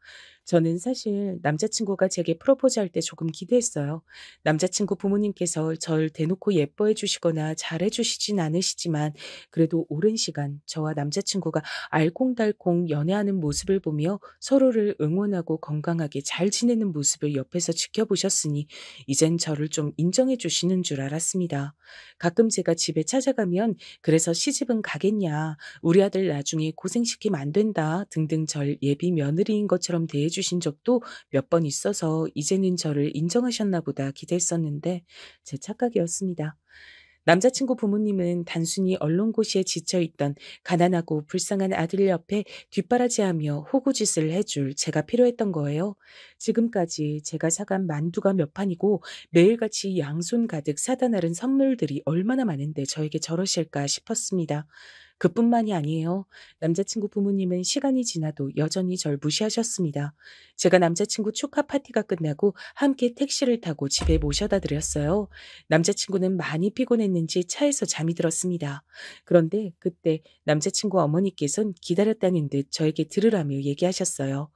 저는 사실 남자친구가 제게 프로포즈할 때 조금 기대했어요. 남자친구 부모님께서 절 대놓고 예뻐해 주시거나 잘해 주시진 않으시지만 그래도 오랜 시간 저와 남자친구가 알콩달콩 연애하는 모습을 보며 서로를 응원하고 건강하게 잘 지내는 모습을 옆에서 지켜보셨으니 이젠 저를 좀 인정해 주시는 줄 알았습니다. 가끔 제가 집에 찾아가면 그래서 시집은 가겠냐, 우리 아들 나중에 고생시키면 안 된다 등등 절 예비 며느리인 것처럼 대해주신 적도 몇 번 있어서 이제는 저를 인정하셨나 보다 기대했었는데 제 착각이었습니다. 남자친구 부모님은 단순히 언론고시에 지쳐있던 가난하고 불쌍한 아들 옆에 뒷바라지하며 호구짓을 해줄 제가 필요했던 거예요. 지금까지 제가 사간 만두가 몇 판이고 매일같이 양손 가득 사다 나른 선물들이 얼마나 많은데 저에게 저러실까 싶었습니다. 그뿐만이 아니에요. 남자친구 부모님은 시간이 지나도 여전히 절 무시하셨습니다. 제가 남자친구 축하 파티가 끝나고 함께 택시를 타고 집에 모셔다 드렸어요. 남자친구는 많이 피곤했는지 차에서 잠이 들었습니다. 그런데 그때 남자친구 어머니께선 기다렸다는 듯 저에게 들으라며 얘기하셨어요.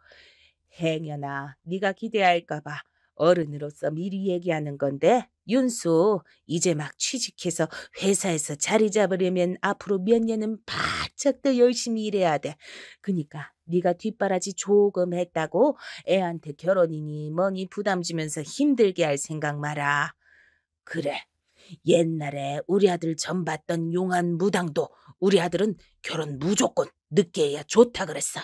행여나 네가 기대할까 봐 어른으로서 미리 얘기하는 건데 윤수 이제 막 취직해서 회사에서 자리 잡으려면 앞으로 몇 년은 바짝 더 열심히 일해야 돼. 그니까 네가 뒷바라지 조금 했다고 애한테 결혼이니 뭐니 부담 주면서 힘들게 할 생각 마라. 그래. 옛날에 우리 아들 전 봤던 용한 무당도 우리 아들은 결혼 무조건 늦게 해야 좋다 그랬어.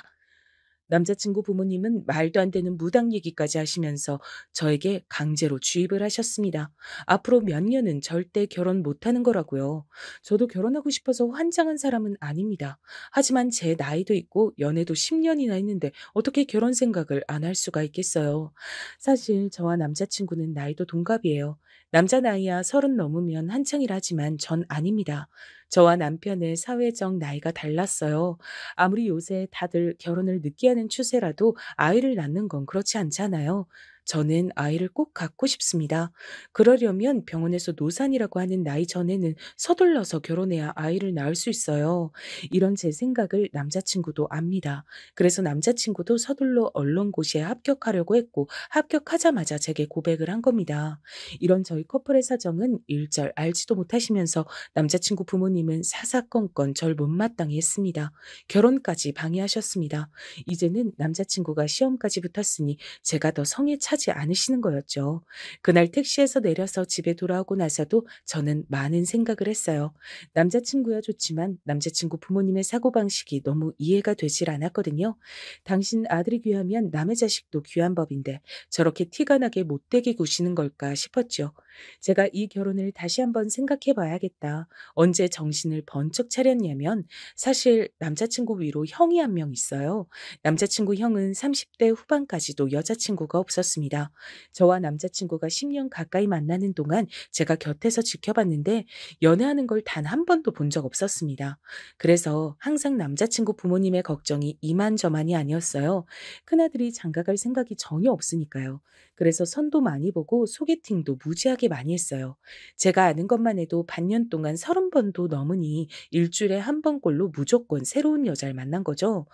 남자친구 부모님은 말도 안 되는 무당 얘기까지 하시면서 저에게 강제로 주입을 하셨습니다. 앞으로 몇 년은 절대 결혼 못하는 거라고요. 저도 결혼하고 싶어서 환장한 사람은 아닙니다. 하지만 제 나이도 있고 연애도 10년이나 했는데 어떻게 결혼 생각을 안 할 수가 있겠어요. 사실 저와 남자친구는 나이도 동갑이에요. 남자 나이야 30 넘으면 한창이라 하지만 전 아닙니다. 저와 남편의 사회적 나이가 달랐어요. 아무리 요새 다들 결혼을 늦게 하는 추세라도 아이를 낳는 건 그렇지 않잖아요. 저는 아이를 꼭 갖고 싶습니다. 그러려면 병원에서 노산이라고 하는 나이 전에는 서둘러서 결혼해야 아이를 낳을 수 있어요. 이런 제 생각을 남자친구도 압니다. 그래서 남자친구도 서둘러 언론고시에 합격하려고 했고 합격하자마자 제게 고백을 한 겁니다. 이런 저희 커플의 사정은 일절 알지도 못하시면서 남자친구 부모님은 사사건건 절 못마땅히 했습니다. 결혼까지 방해하셨습니다. 이제는 남자친구가 시험까지 붙었으니 제가 더 성에 차지 않으시는 거였죠. 그날 택시에서 내려서 집에 돌아오고 나서도 저는 많은 생각을 했어요. 남자친구야 좋지만 남자친구 부모님의 사고방식이 너무 이해가 되질 않았거든요. 당신 아들이 귀하면 남의 자식도 귀한 법인데 저렇게 티가 나게 못되게 구시는 걸까 싶었죠. 제가 이 결혼을 다시 한번 생각해 봐야겠다. 언제 정신을 번쩍 차렸냐면 사실 남자친구 위로 형이 한 명 있어요. 남자친구 형은 30대 후반까지도 여자친구가 없었습니다. 저와 남자친구가 10년 가까이 만나는 동안 제가 곁에서 지켜봤는데 연애하는 걸 단 한 번도 본 적 없었습니다. 그래서 항상 남자친구 부모님의 걱정이 이만저만이 아니었어요. 큰아들이 장가갈 생각이 전혀 없으니까요. 그래서 선도 많이 보고 소개팅도 무지하게 많이 했어요. 제가 아는 것만 해도 반년 동안 30번도 넘으니 일주일에 한 번꼴로 무조건 새로운 여자를 만난 거죠.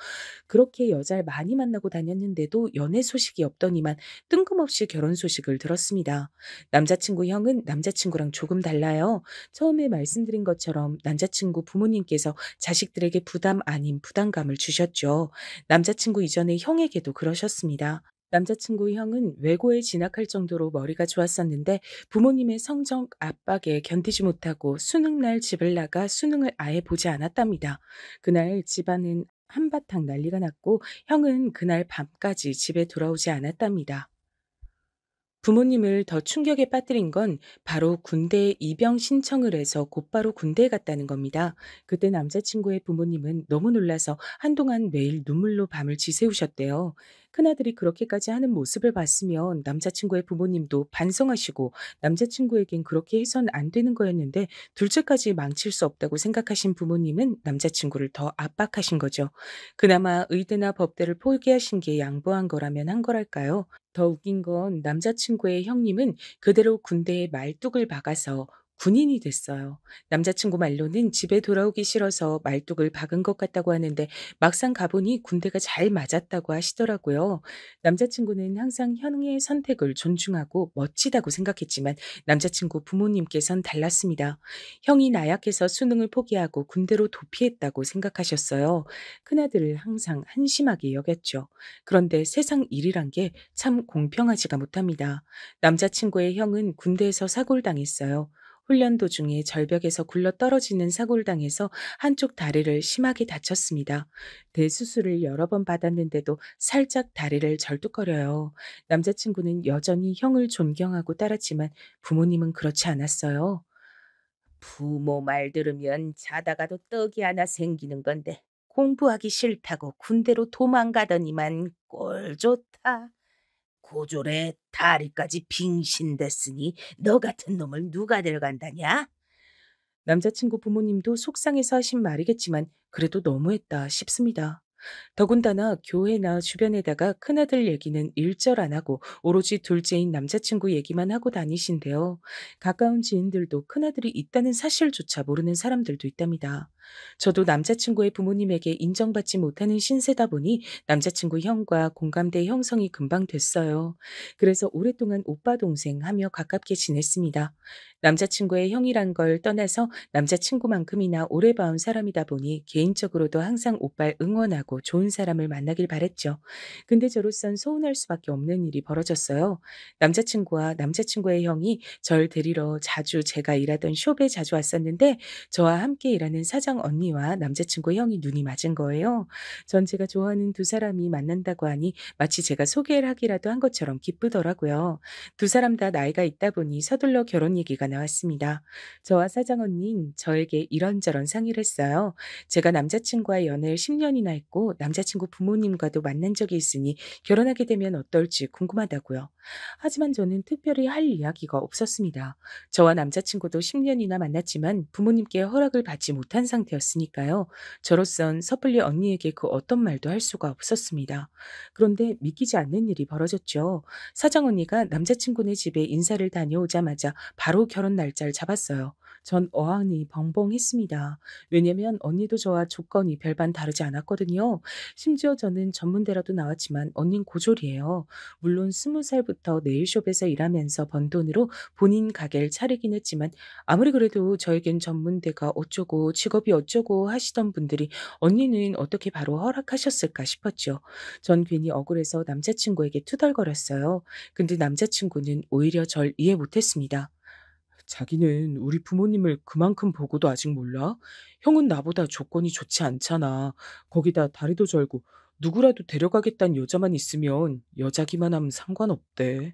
그렇게 여자를 많이 만나고 다녔는데도 연애 소식이 없더니만 뜬금없이 결혼 소식을 들었습니다. 남자친구 형은 남자친구랑 조금 달라요. 처음에 말씀드린 것처럼 남자친구 부모님께서 자식들에게 부담 아닌 부담감을 주셨죠. 남자친구 이전에 형에게도 그러셨습니다. 남자친구 형은 외고에 진학할 정도로 머리가 좋았었는데 부모님의 성적 압박에 견디지 못하고 수능날 집을 나가 수능을 아예 보지 않았답니다. 그날 집안은 한바탕 난리가 났고 형은 그날 밤까지 집에 돌아오지 않았답니다. 부모님을 더 충격에 빠뜨린 건 바로 군대에 입영 신청을 해서 곧바로 군대에 갔다는 겁니다. 그때 남자친구의 부모님은 너무 놀라서 한동안 매일 눈물로 밤을 지새우셨대요. 큰아들이 그렇게까지 하는 모습을 봤으면 남자친구의 부모님도 반성하시고 남자친구에겐 그렇게 해선 안 되는 거였는데 둘째까지 망칠 수 없다고 생각하신 부모님은 남자친구를 더 압박하신 거죠. 그나마 의대나 법대를 포기하신 게 양보한 거라면 한 거랄까요? 더 웃긴 건 남자친구의 형님은 그대로 군대에 말뚝을 박아서 군인이 됐어요. 남자친구 말로는 집에 돌아오기 싫어서 말뚝을 박은 것 같다고 하는데 막상 가보니 군대가 잘 맞았다고 하시더라고요. 남자친구는 항상 형의 선택을 존중하고 멋지다고 생각했지만 남자친구 부모님께선 달랐습니다. 형이 나약해서 수능을 포기하고 군대로 도피했다고 생각하셨어요. 큰아들을 항상 한심하게 여겼죠. 그런데 세상 일이란 게 참 공평하지가 못합니다. 남자친구의 형은 군대에서 사고를 당했어요. 훈련 도중에 절벽에서 굴러 떨어지는 사고를 당해서 한쪽 다리를 심하게 다쳤습니다. 대수술을 여러 번 받았는데도 살짝 다리를 절뚝거려요. 남자친구는 여전히 형을 존경하고 따랐지만 부모님은 그렇지 않았어요. 부모 말 들으면 자다가도 떡이 하나 생기는 건데 공부하기 싫다고 군대로 도망가더니만 꼴 좋다. 고졸에 다리까지 빙신됐으니 너 같은 놈을 누가 데려간다냐? 남자친구 부모님도 속상해서 하신 말이겠지만 그래도 너무했다 싶습니다. 더군다나 교회나 주변에다가 큰아들 얘기는 일절 안 하고 오로지 둘째인 남자친구 얘기만 하고 다니신데요. 가까운 지인들도 큰아들이 있다는 사실조차 모르는 사람들도 있답니다. 저도 남자친구의 부모님에게 인정받지 못하는 신세다 보니 남자친구 형과 공감대 형성이 금방 됐어요. 그래서 오랫동안 오빠 동생 하며 가깝게 지냈습니다. 남자친구의 형이란 걸 떠나서 남자친구만큼이나 오래 봐온 사람이다 보니 개인적으로도 항상 오빠를 응원하고 좋은 사람을 만나길 바랬죠. 근데 저로선 서운할 수밖에 없는 일이 벌어졌어요. 남자친구와 남자친구의 형이 절 데리러 자주 제가 일하던 숍에 자주 왔었는데 저와 함께 일하는 사장 사장 언니와 남자친구 형이 눈이 맞은 거예요. 전 제가 좋아하는 두 사람이 만난다고 하니 마치 제가 소개를 하기라도 한 것처럼 기쁘더라고요. 두 사람 다 나이가 있다 보니 서둘러 결혼 얘기가 나왔습니다. 저와 사장 언니는 저에게 이런저런 상의를 했어요. 제가 남자친구와 연애를 10년이나 했고 남자친구 부모님과도 만난 적이 있으니 결혼하게 되면 어떨지 궁금하다고요. 하지만 저는 특별히 할 이야기가 없었습니다. 저와 남자친구도 10년이나 만났지만 부모님께 허락을 받지 못한 상태였으니까요. 저로선 섣불리 언니에게 그 어떤 말도 할 수가 없었습니다. 그런데 믿기지 않는 일이 벌어졌죠. 사장 언니가 남자친구네 집에 인사를 다녀오자마자 바로 결혼 날짜를 잡았어요. 전 어안이 벙벙했습니다. 왜냐면 언니도 저와 조건이 별반 다르지 않았거든요. 심지어 저는 전문대라도 나왔지만 언닌 고졸이에요. 물론 20살부터 네일숍에서 일하면서 번 돈으로 본인 가게를 차리긴 했지만 아무리 그래도 저에겐 전문대가 어쩌고 직업이 어쩌고 하시던 분들이 언니는 어떻게 바로 허락하셨을까 싶었죠. 전 괜히 억울해서 남자친구에게 투덜거렸어요. 근데 남자친구는 오히려 절 이해 못했습니다. 자기는 우리 부모님을 그만큼 보고도 아직 몰라? 형은 나보다 조건이 좋지 않잖아. 거기다 다리도 절고 누구라도 데려가겠다는 여자만 있으면 여자기만 하면 상관없대.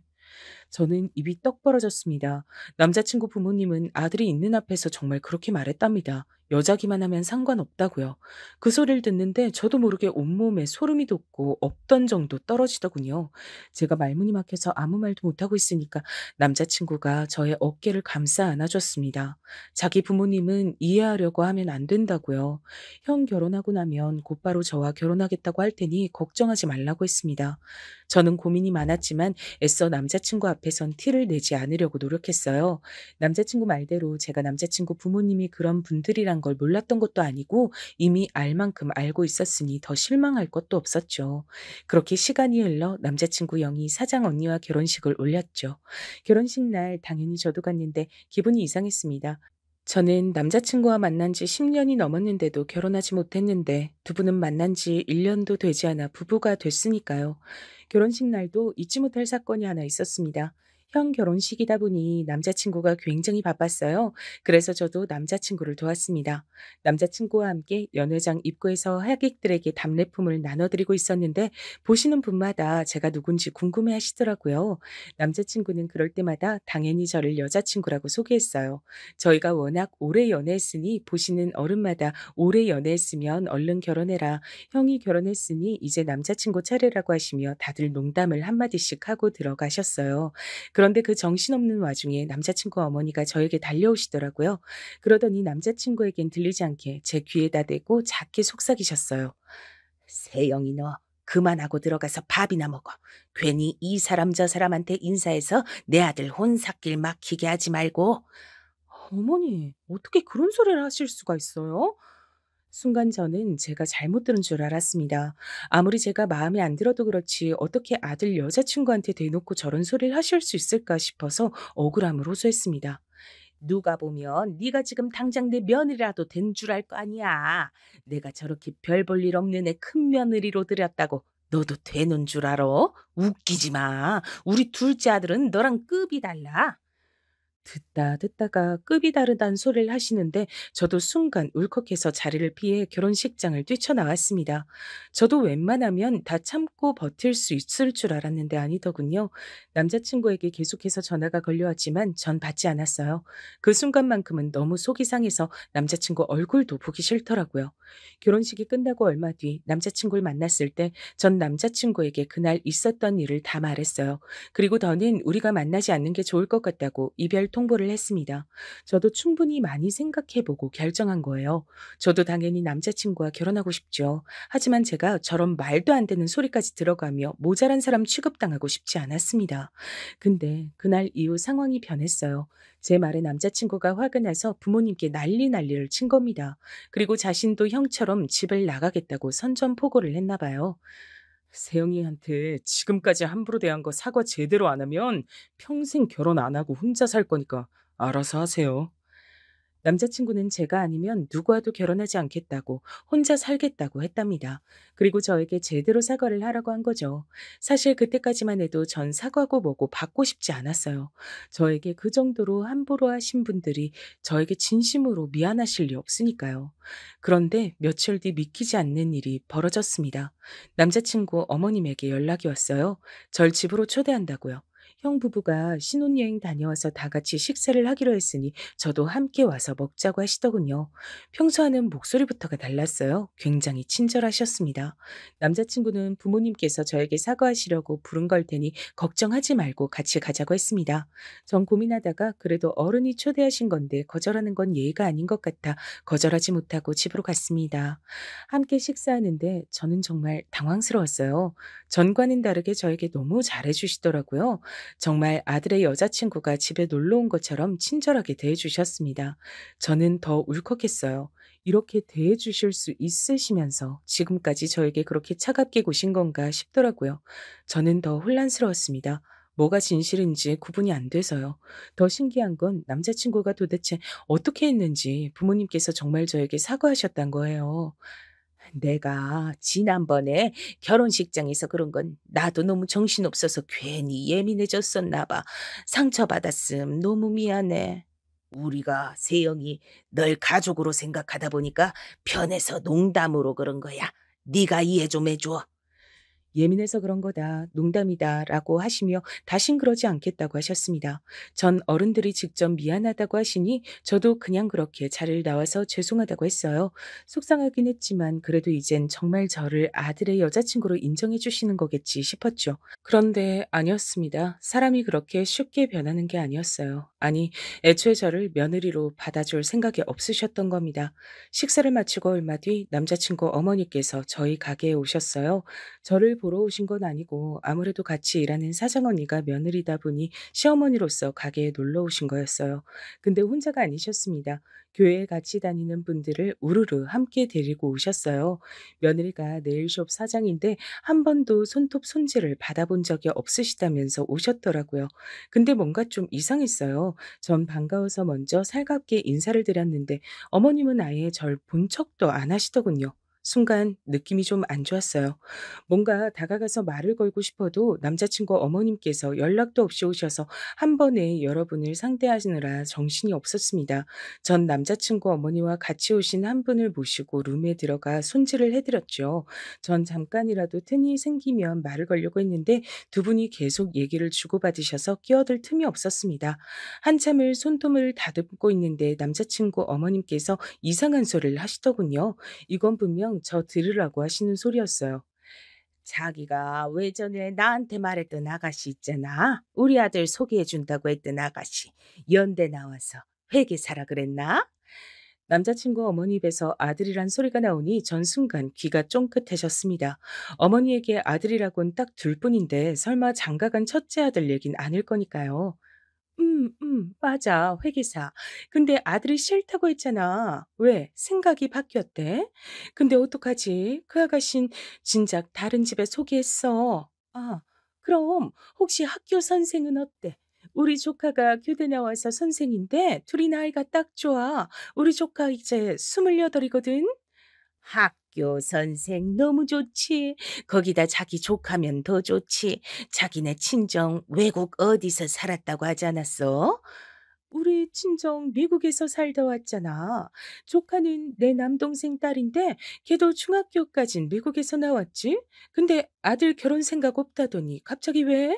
저는 입이 떡 벌어졌습니다. 남자친구 부모님은 아들이 있는 앞에서 정말 그렇게 말했답니다. 여자기만 하면 상관없다고요. 그 소리를 듣는데 저도 모르게 온몸에 소름이 돋고 없던 정도 떨어지더군요. 제가 말문이 막혀서 아무 말도 못하고 있으니까 남자친구가 저의 어깨를 감싸 안아줬습니다. 자기 부모님은 이해하려고 하면 안 된다고요. 형 결혼하고 나면 곧바로 저와 결혼하겠다고 할 테니 걱정하지 말라고 했습니다. 저는 고민이 많았지만 애써 남자친구 앞에선 티를 내지 않으려고 노력했어요. 남자친구 말대로 제가 남자친구 부모님이 그런 분들이란 걸 몰랐던 것도 아니고 이미 알 만큼 알고 있었으니 더 실망할 것도 없었죠. 그렇게 시간이 흘러 남자친구 영희 사장 언니와 결혼식을 올렸죠. 결혼식 날 당연히 저도 갔는데 기분이 이상했습니다. 저는 남자친구와 만난 지 10년이 넘었는데도 결혼하지 못했는데 두 분은 만난 지 1년도 되지 않아 부부가 됐으니까요. 결혼식 날도 잊지 못할 사건이 하나 있었습니다. 형 결혼식이다 보니 남자친구가 굉장히 바빴어요. 그래서 저도 남자친구를 도왔습니다. 남자친구와 함께 연회장 입구에서 하객들에게 답례품을 나눠드리고 있었는데 보시는 분마다 제가 누군지 궁금해 하시더라고요. 남자친구는 그럴 때마다 당연히 저를 여자친구라고 소개했어요. 저희가 워낙 오래 연애했으니 보시는 어른마다 오래 연애했으면 얼른 결혼해라. 형이 결혼했으니 이제 남자친구 차례라고 하시며 다들 농담을 한마디씩 하고 들어가셨어요. 그런데 그 정신없는 와중에 남자친구 어머니가 저에게 달려오시더라고요. 그러더니 남자친구에겐 들리지 않게 제 귀에다 대고 작게 속삭이셨어요. 세영이 너 그만하고 들어가서 밥이나 먹어. 괜히 이 사람 저 사람한테 인사해서 내 아들 혼삭길 막히게 하지 말고. 어머니, 어떻게 그런 소리를 하실 수가 있어요? 순간 저는 제가 잘못 들은 줄 알았습니다. 아무리 제가 마음에 안 들어도 그렇지 어떻게 아들 여자친구한테 대놓고 저런 소리를 하실 수 있을까 싶어서 억울함을 호소했습니다. 누가 보면 네가 지금 당장 내 며느리라도 된 줄 알 거 아니야. 내가 저렇게 별 볼 일 없는 애 큰 며느리로 들였다고 너도 되는 줄 알아? 웃기지 마. 우리 둘째 아들은 너랑 급이 달라. 듣다가 급이 다르다는 소리를 하시는데 저도 순간 울컥해서 자리를 피해 결혼식장을 뛰쳐나왔습니다. 저도 웬만하면 다 참고 버틸 수 있을 줄 알았는데 아니더군요. 남자친구에게 계속해서 전화가 걸려왔지만 전 받지 않았어요. 그 순간만큼은 너무 속이 상해서 남자친구 얼굴도 보기 싫더라고요. 결혼식이 끝나고 얼마 뒤 남자친구를 만났을 때 전 남자친구에게 그날 있었던 일을 다 말했어요. 그리고 더는 우리가 만나지 않는 게 좋을 것 같다고 이별 통보를 했습니다. 저도 충분히 많이 생각해보고 결정한 거예요. 저도 당연히 남자친구와 결혼하고 싶죠. 하지만 제가 저런 말도 안 되는 소리까지 들어가며 모자란 사람 취급당하고 싶지 않았습니다. 근데 그날 이후 상황이 변했어요. 제 말에 남자친구가 화가 나서 부모님께 난리를 친 겁니다. 그리고 자신도 형처럼 집을 나가겠다고 선전포고를 했나 봐요. 세영이한테 지금까지 함부로 대한 거 사과 제대로 안 하면 평생 결혼 안 하고 혼자 살 거니까 알아서 하세요. 남자친구는 제가 아니면 누구와도 결혼하지 않겠다고 혼자 살겠다고 했답니다. 그리고 저에게 제대로 사과를 하라고 한 거죠. 사실 그때까지만 해도 전 사과고 뭐고 받고 싶지 않았어요. 저에게 그 정도로 함부로 하신 분들이 저에게 진심으로 미안하실 리 없으니까요. 그런데 며칠 뒤 믿기지 않는 일이 벌어졌습니다. 남자친구 어머님에게 연락이 왔어요. 절 집으로 초대한다고요. 형 부부가 신혼여행 다녀와서 다 같이 식사를 하기로 했으니 저도 함께 와서 먹자고 하시더군요. 평소와는 목소리부터가 달랐어요. 굉장히 친절하셨습니다. 남자친구는 부모님께서 저에게 사과하시려고 부른 걸 테니 걱정하지 말고 같이 가자고 했습니다. 전 고민하다가 그래도 어른이 초대하신 건데 거절하는 건 예의가 아닌 것 같아 거절하지 못하고 집으로 갔습니다. 함께 식사하는데 저는 정말 당황스러웠어요. 전과는 다르게 저에게 너무 잘해주시더라고요. 정말 아들의 여자친구가 집에 놀러 온 것처럼 친절하게 대해주셨습니다. 저는 더 울컥했어요. 이렇게 대해주실 수 있으시면서 지금까지 저에게 그렇게 차갑게 구신 건가 싶더라고요. 저는 더 혼란스러웠습니다. 뭐가 진실인지 구분이 안 돼서요. 더 신기한 건 남자친구가 도대체 어떻게 했는지 부모님께서 정말 저에게 사과하셨단 거예요. 내가 지난번에 결혼식장에서 그런 건 나도 너무 정신없어서 괜히 예민해졌었나 봐. 상처받았음 너무 미안해. 우리가 세영이 널 가족으로 생각하다 보니까 편해서 농담으로 그런 거야. 네가 이해 좀 해줘. 예민해서 그런 거다, 농담이다 라고 하시며 다신 그러지 않겠다고 하셨습니다. 전 어른들이 직접 미안하다고 하시니 저도 그냥 그렇게 자리를 나와서 죄송하다고 했어요. 속상하긴 했지만 그래도 이젠 정말 저를 아들의 여자친구로 인정해 주시는 거겠지 싶었죠. 그런데 아니었습니다. 사람이 그렇게 쉽게 변하는 게 아니었어요. 아니, 애초에 저를 며느리로 받아줄 생각이 없으셨던 겁니다. 식사를 마치고 얼마 뒤 남자친구 어머니께서 저희 가게에 오셨어요. 저를 보러 오신 건 아니고 아무래도 같이 일하는 사장언니가 며느리다 보니 시어머니로서 가게에 놀러 오신 거였어요. 근데 혼자가 아니셨습니다. 교회에 같이 다니는 분들을 우르르 함께 데리고 오셨어요. 며느리가 네일숍 사장인데 한 번도 손톱 손질을 받아본 적이 없으시다면서 오셨더라고요. 근데 뭔가 좀 이상했어요. 전 반가워서 먼저 살갑게 인사를 드렸는데 어머님은 아예 절 본 척도 안 하시더군요. 순간 느낌이 좀 안 좋았어요. 뭔가 다가가서 말을 걸고 싶어도 남자친구 어머님께서 연락도 없이 오셔서 한 번에 여러분을 상대하시느라 정신이 없었습니다. 전 남자친구 어머니와 같이 오신 한 분을 모시고 룸에 들어가 손질을 해드렸죠. 전 잠깐이라도 틈이 생기면 말을 걸려고 했는데 두 분이 계속 얘기를 주고받으셔서 끼어들 틈이 없었습니다. 한참을 손톱을 다듬고 있는데 남자친구 어머님께서 이상한 소리를 하시더군요. 이건 분명 저 들으라고 하시는 소리였어요. 자기가 외전에 나한테 말했던 아가씨 있잖아. 우리 아들 소개해준다고 했던 아가씨. 연대 나와서 회계사라 그랬나? 남자친구 어머니 입에서 아들이란 소리가 나오니 전 순간 귀가 쫑긋해졌습니다. 어머니에게 아들이라곤 딱 둘뿐인데 설마 장가간 첫째 아들 얘긴 아닐 거니까요. 맞아. 회계사. 근데 아들이 싫다고 했잖아. 왜? 생각이 바뀌었대? 근데 어떡하지? 그 아가씨는 진작 다른 집에 소개했어. 아, 그럼 혹시 학교 선생은 어때? 우리 조카가 교대 나와서 선생인데 둘이 나이가 딱 좋아. 우리 조카 이제 28이거든. 학교 선생 너무 좋지. 거기다 자기 조카면 더 좋지. 자기네 친정 외국 어디서 살았다고 하지 않았어? 우리 친정 미국에서 살다 왔잖아. 조카는 내 남동생 딸인데 걔도 중학교까진 미국에서 나왔지. 근데 아들 결혼 생각 없다더니 갑자기 왜?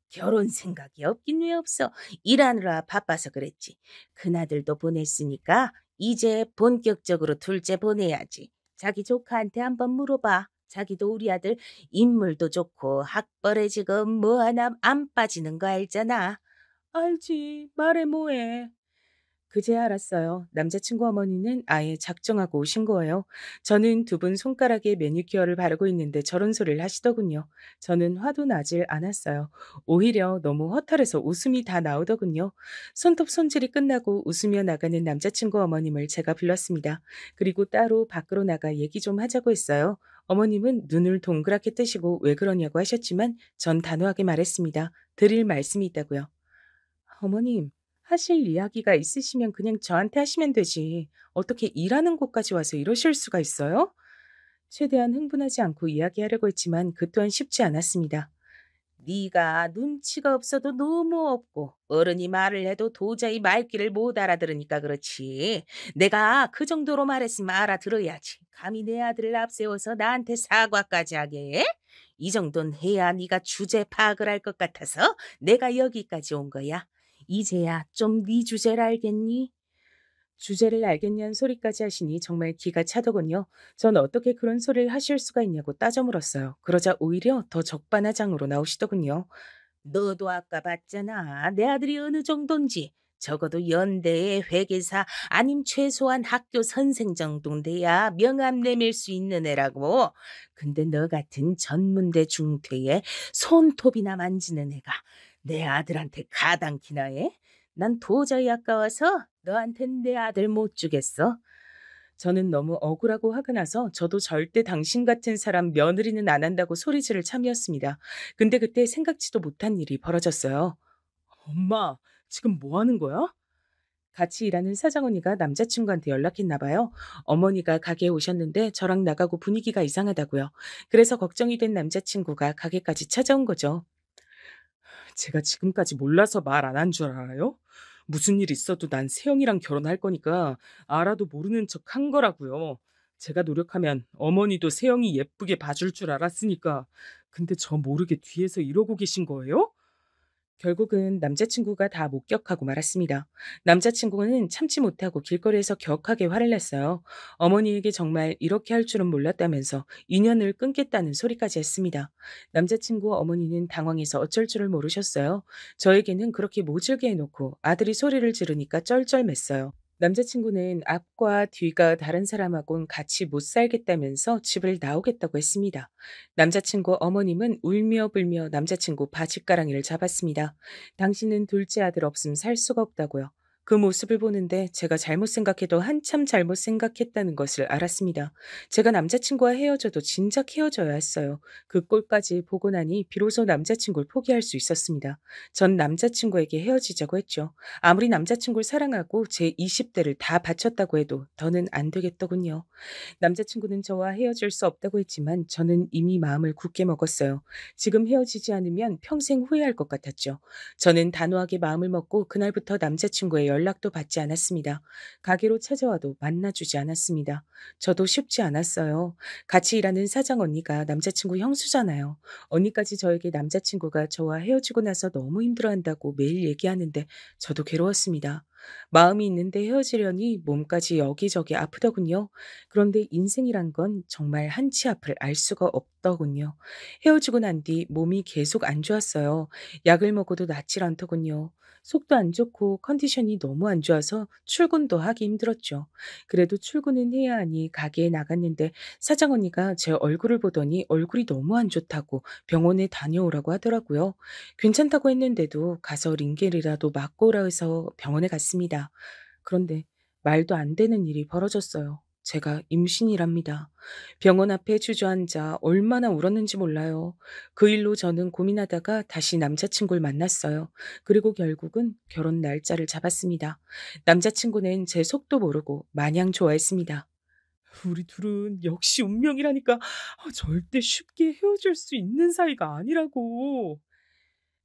결혼 생각이 없긴 왜 없어. 일하느라 바빠서 그랬지. 큰아들도 보냈으니까 이제 본격적으로 둘째 보내야지. 자기 조카한테 한번 물어봐. 자기도 우리 아들 인물도 좋고 학벌에 지금 뭐 하나 안 빠지는 거 알잖아. 알지. 말해 뭐해. 그제야 알았어요. 남자친구 어머니는 아예 작정하고 오신 거예요. 저는 두 분 손가락에 매니큐어를 바르고 있는데 저런 소리를 하시더군요. 저는 화도 나질 않았어요. 오히려 너무 허탈해서 웃음이 다 나오더군요. 손톱 손질이 끝나고 웃으며 나가는 남자친구 어머님을 제가 불렀습니다. 그리고 따로 밖으로 나가 얘기 좀 하자고 했어요. 어머님은 눈을 동그랗게 뜨시고 왜 그러냐고 하셨지만 전 단호하게 말했습니다. 드릴 말씀이 있다고요. 어머님, 하실 이야기가 있으시면 그냥 저한테 하시면 되지. 어떻게 일하는 곳까지 와서 이러실 수가 있어요? 최대한 흥분하지 않고 이야기하려고 했지만 그 또한 쉽지 않았습니다. 네가 눈치가 없어도 너무 없고 어른이 말을 해도 도저히 말귀를 못 알아들으니까 그렇지. 내가 그 정도로 말했으면 알아들어야지. 감히 내 아들을 앞세워서 나한테 사과까지 하게 해? 이 정도는 해야 네가 주제 파악을 할 것 같아서 내가 여기까지 온 거야. 이제야 좀 네 주제를 알겠니? 주제를 알겠냐는 소리까지 하시니 정말 기가 차더군요. 전 어떻게 그런 소리를 하실 수가 있냐고 따져 물었어요. 그러자 오히려 더 적반하장으로 나오시더군요. 너도 아까 봤잖아. 내 아들이 어느 정도인지. 적어도 연대의 회계사 아님 최소한 학교 선생 정도는 돼야 명함 내밀 수 있는 애라고. 근데 너 같은 전문대 중퇴에 손톱이나 만지는 애가 내 아들한테 가당키나 해? 난 도저히 아까워서 너한텐 내 아들 못 주겠어. 저는 너무 억울하고 화가 나서 저도 절대 당신 같은 사람 며느리는 안 한다고 소리지를 참이었습니다. 근데 그때 생각지도 못한 일이 벌어졌어요. 엄마, 지금 뭐 하는 거야? 같이 일하는 사장언니가 남자친구한테 연락했나 봐요. 어머니가 가게에 오셨는데 저랑 나가고 분위기가 이상하다고요. 그래서 걱정이 된 남자친구가 가게까지 찾아온 거죠. 제가 지금까지 몰라서 말 안 한 줄 알아요? 무슨 일 있어도 난 세영이랑 결혼할 거니까 알아도 모르는 척 한 거라고요. 제가 노력하면 어머니도 세영이 예쁘게 봐줄 줄 알았으니까. 근데 저 모르게 뒤에서 이러고 계신 거예요? 결국은 남자친구가 다 목격하고 말았습니다. 남자친구는 참지 못하고 길거리에서 격하게 화를 냈어요. 어머니에게 정말 이렇게 할 줄은 몰랐다면서 인연을 끊겠다는 소리까지 했습니다. 남자친구 어머니는 당황해서 어쩔 줄을 모르셨어요. 저에게는 그렇게 모질게 해놓고 아들이 소리를 지르니까 쩔쩔맸어요. 남자친구는 앞과 뒤가 다른 사람하고는 같이 못 살겠다면서 집을 나오겠다고 했습니다. 남자친구 어머님은 울며 불며 남자친구 바짓가랑이를 잡았습니다. 당신은 둘째 아들 없음 살 수가 없다고요. 그 모습을 보는데 제가 잘못 생각해도 한참 잘못 생각했다는 것을 알았습니다. 제가 남자친구와 헤어져도 진작 헤어져야 했어요. 그 꼴까지 보고 나니 비로소 남자친구를 포기할 수 있었습니다. 전 남자친구에게 헤어지자고 했죠. 아무리 남자친구를 사랑하고 제 20대를 다 바쳤다고 해도 더는 안 되겠더군요. 남자친구는 저와 헤어질 수 없다고 했지만 저는 이미 마음을 굳게 먹었어요. 지금 헤어지지 않으면 평생 후회할 것 같았죠. 저는 단호하게 마음을 먹고 그날부터 남자친구의 연락도 받지 않았습니다. 가게로 찾아와도 만나주지 않았습니다. 저도 쉽지 않았어요. 같이 일하는 사장 언니가 남자친구 형수잖아요. 언니까지 저에게 남자친구가 저와 헤어지고 나서 너무 힘들어한다고 매일 얘기하는데 저도 괴로웠습니다. 마음이 있는데 헤어지려니 몸까지 여기저기 아프더군요. 그런데 인생이란 건 정말 한치 앞을 알 수가 없더군요. 헤어지고 난 뒤 몸이 계속 안 좋았어요. 약을 먹어도 낫질 않더군요. 속도 안 좋고 컨디션이 너무 안 좋아서 출근도 하기 힘들었죠. 그래도 출근은 해야 하니 가게에 나갔는데 사장 언니가 제 얼굴을 보더니 얼굴이 너무 안 좋다고 병원에 다녀오라고 하더라고요. 괜찮다고 했는데도 가서 링겔이라도 맞고 오라 해서 병원에 갔습니다. 그런데 말도 안 되는 일이 벌어졌어요. 제가 임신이랍니다. 병원 앞에 주저앉아 얼마나 울었는지 몰라요. 그 일로 저는 고민하다가 다시 남자친구를 만났어요. 그리고 결국은 결혼 날짜를 잡았습니다. 남자친구는 제 속도 모르고 마냥 좋아했습니다. 우리 둘은 역시 운명이라니까 절대 쉽게 헤어질 수 있는 사이가 아니라고.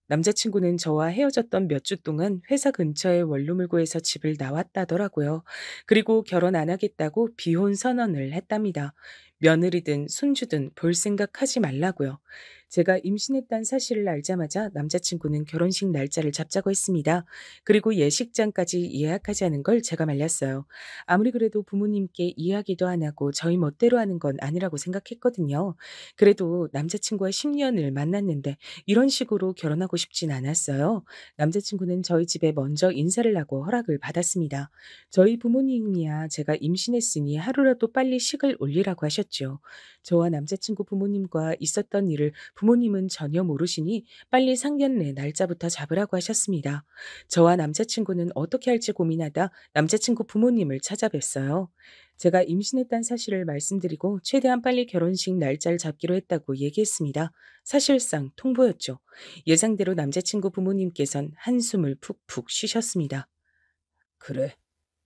남자친구는 저와 헤어졌던 몇 주 동안 회사 근처에 원룸을 구해서 집을 나왔다더라고요. 그리고 결혼 안 하겠다고 비혼 선언을 했답니다. 며느리든 손주든 볼 생각 하지 말라고요. 제가 임신했다는 사실을 알자마자 남자친구는 결혼식 날짜를 잡자고 했습니다. 그리고 예식장까지 예약하자는 걸 제가 말렸어요. 아무리 그래도 부모님께 이야기도 안 하고 저희 멋대로 하는 건 아니라고 생각했거든요. 그래도 남자친구와 10년을 만났는데 이런 식으로 결혼하고 싶진 않았어요. 남자친구는 저희 집에 먼저 인사를 하고 허락을 받았습니다. 저희 부모님이야 제가 임신했으니 하루라도 빨리 식을 올리라고 하셨죠. 저와 남자친구 부모님과 있었던 일을 부모님은 전혀 모르시니 빨리 상견례 날짜부터 잡으라고 하셨습니다. 저와 남자친구는 어떻게 할지 고민하다 남자친구 부모님을 찾아뵀어요. 제가 임신했다는 사실을 말씀드리고 최대한 빨리 결혼식 날짜를 잡기로 했다고 얘기했습니다. 사실상 통보였죠. 예상대로 남자친구 부모님께선 한숨을 푹푹 쉬셨습니다. 그래,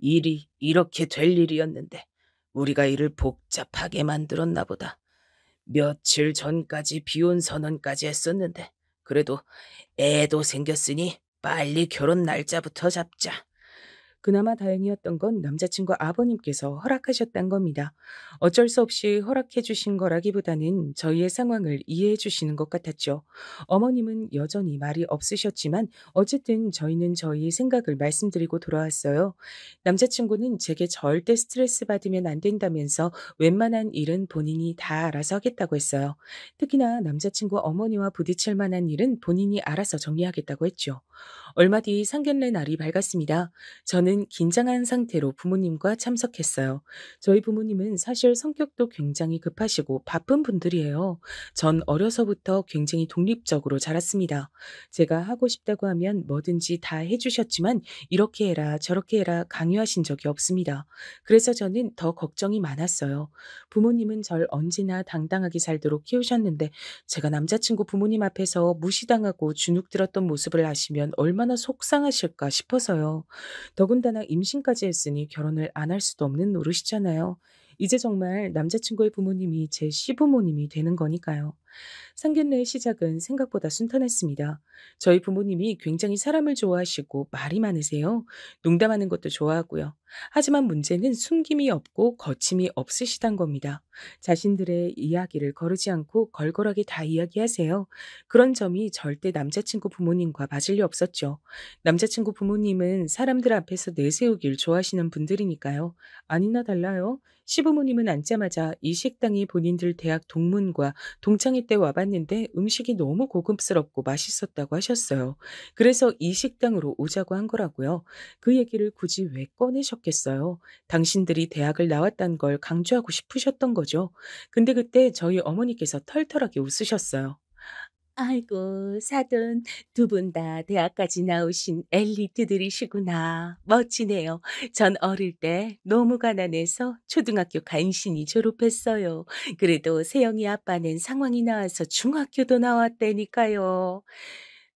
일이 이렇게 될 일이었는데 우리가 일을 복잡하게 만들었나 보다. 며칠 전까지 비혼 선언까지 했었는데 그래도 애도 생겼으니 빨리 결혼 날짜부터 잡자. 그나마 다행이었던 건 남자친구 아버님께서 허락하셨단 겁니다. 어쩔 수 없이 허락해 주신 거라기보다는 저희의 상황을 이해해 주시는 것 같았죠. 어머님은 여전히 말이 없으셨지만 어쨌든 저희는 저희의 생각을 말씀드리고 돌아왔어요. 남자친구는 제게 절대 스트레스 받으면 안 된다면서 웬만한 일은 본인이 다 알아서 하겠다고 했어요. 특히나 남자친구 어머니와 부딪힐 만한 일은 본인이 알아서 정리하겠다고 했죠. 얼마 뒤 상견례 날이 밝았습니다. 저는 긴장한 상태로 부모님과 참석했어요. 저희 부모님은 사실 성격도 굉장히 급하시고 바쁜 분들이에요. 전 어려서부터 굉장히 독립적으로 자랐습니다. 제가 하고 싶다고 하면 뭐든지 다 해주셨지만 이렇게 해라 저렇게 해라 강요하신 적이 없습니다. 그래서 저는 더 걱정이 많았어요. 부모님은 절 언제나 당당하게 살도록 키우셨는데 제가 남자친구 부모님 앞에서 무시당하고 주눅들었던 모습을 아시면 얼마나 속상하실까 싶어서요. 더군다나 임신까지 했으니 결혼을 안 할 수도 없는 노릇이잖아요. 이제 정말 남자친구의 부모님이 제 시부모님이 되는 거니까요. 상견례의 시작은 생각보다 순탄했습니다. 저희 부모님이 굉장히 사람을 좋아하시고 말이 많으세요. 농담하는 것도 좋아하고요. 하지만 문제는 숨김이 없고 거침이 없으시단 겁니다. 자신들의 이야기를 거르지 않고 걸걸하게 다 이야기하세요. 그런 점이 절대 남자친구 부모님과 맞을 리 없었죠. 남자친구 부모님은 사람들 앞에서 내세우길 좋아하시는 분들이니까요. 아니나 달라요. 시부모님은 앉자마자 이 식당이 본인들 대학 동문과 동창회 때 와봤는데 음식이 너무 고급스럽고 맛있었다고 하셨어요. 그래서 이 식당으로 오자고 한 거라고요. 그 얘기를 굳이 왜 꺼내셨겠어요? 당신들이 대학을 나왔다는 걸 강조하고 싶으셨던 거죠. 근데 그때 저희 어머니께서 털털하게 웃으셨어요. 아이고, 사돈, 두 분 다 대학까지 나오신 엘리트들이시구나. 멋지네요. 전 어릴 때 너무 가난해서 초등학교 간신히 졸업했어요. 그래도 세영이 아빠는 상황이 나와서 중학교도 나왔다니까요.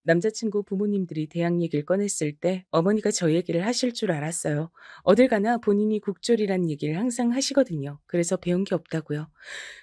남자친구 부모님들이 대학 얘기를 꺼냈을 때 어머니가 저 얘기를 하실 줄 알았어요. 어딜 가나 본인이 국졸이란 얘기를 항상 하시거든요. 그래서 배운 게 없다고요.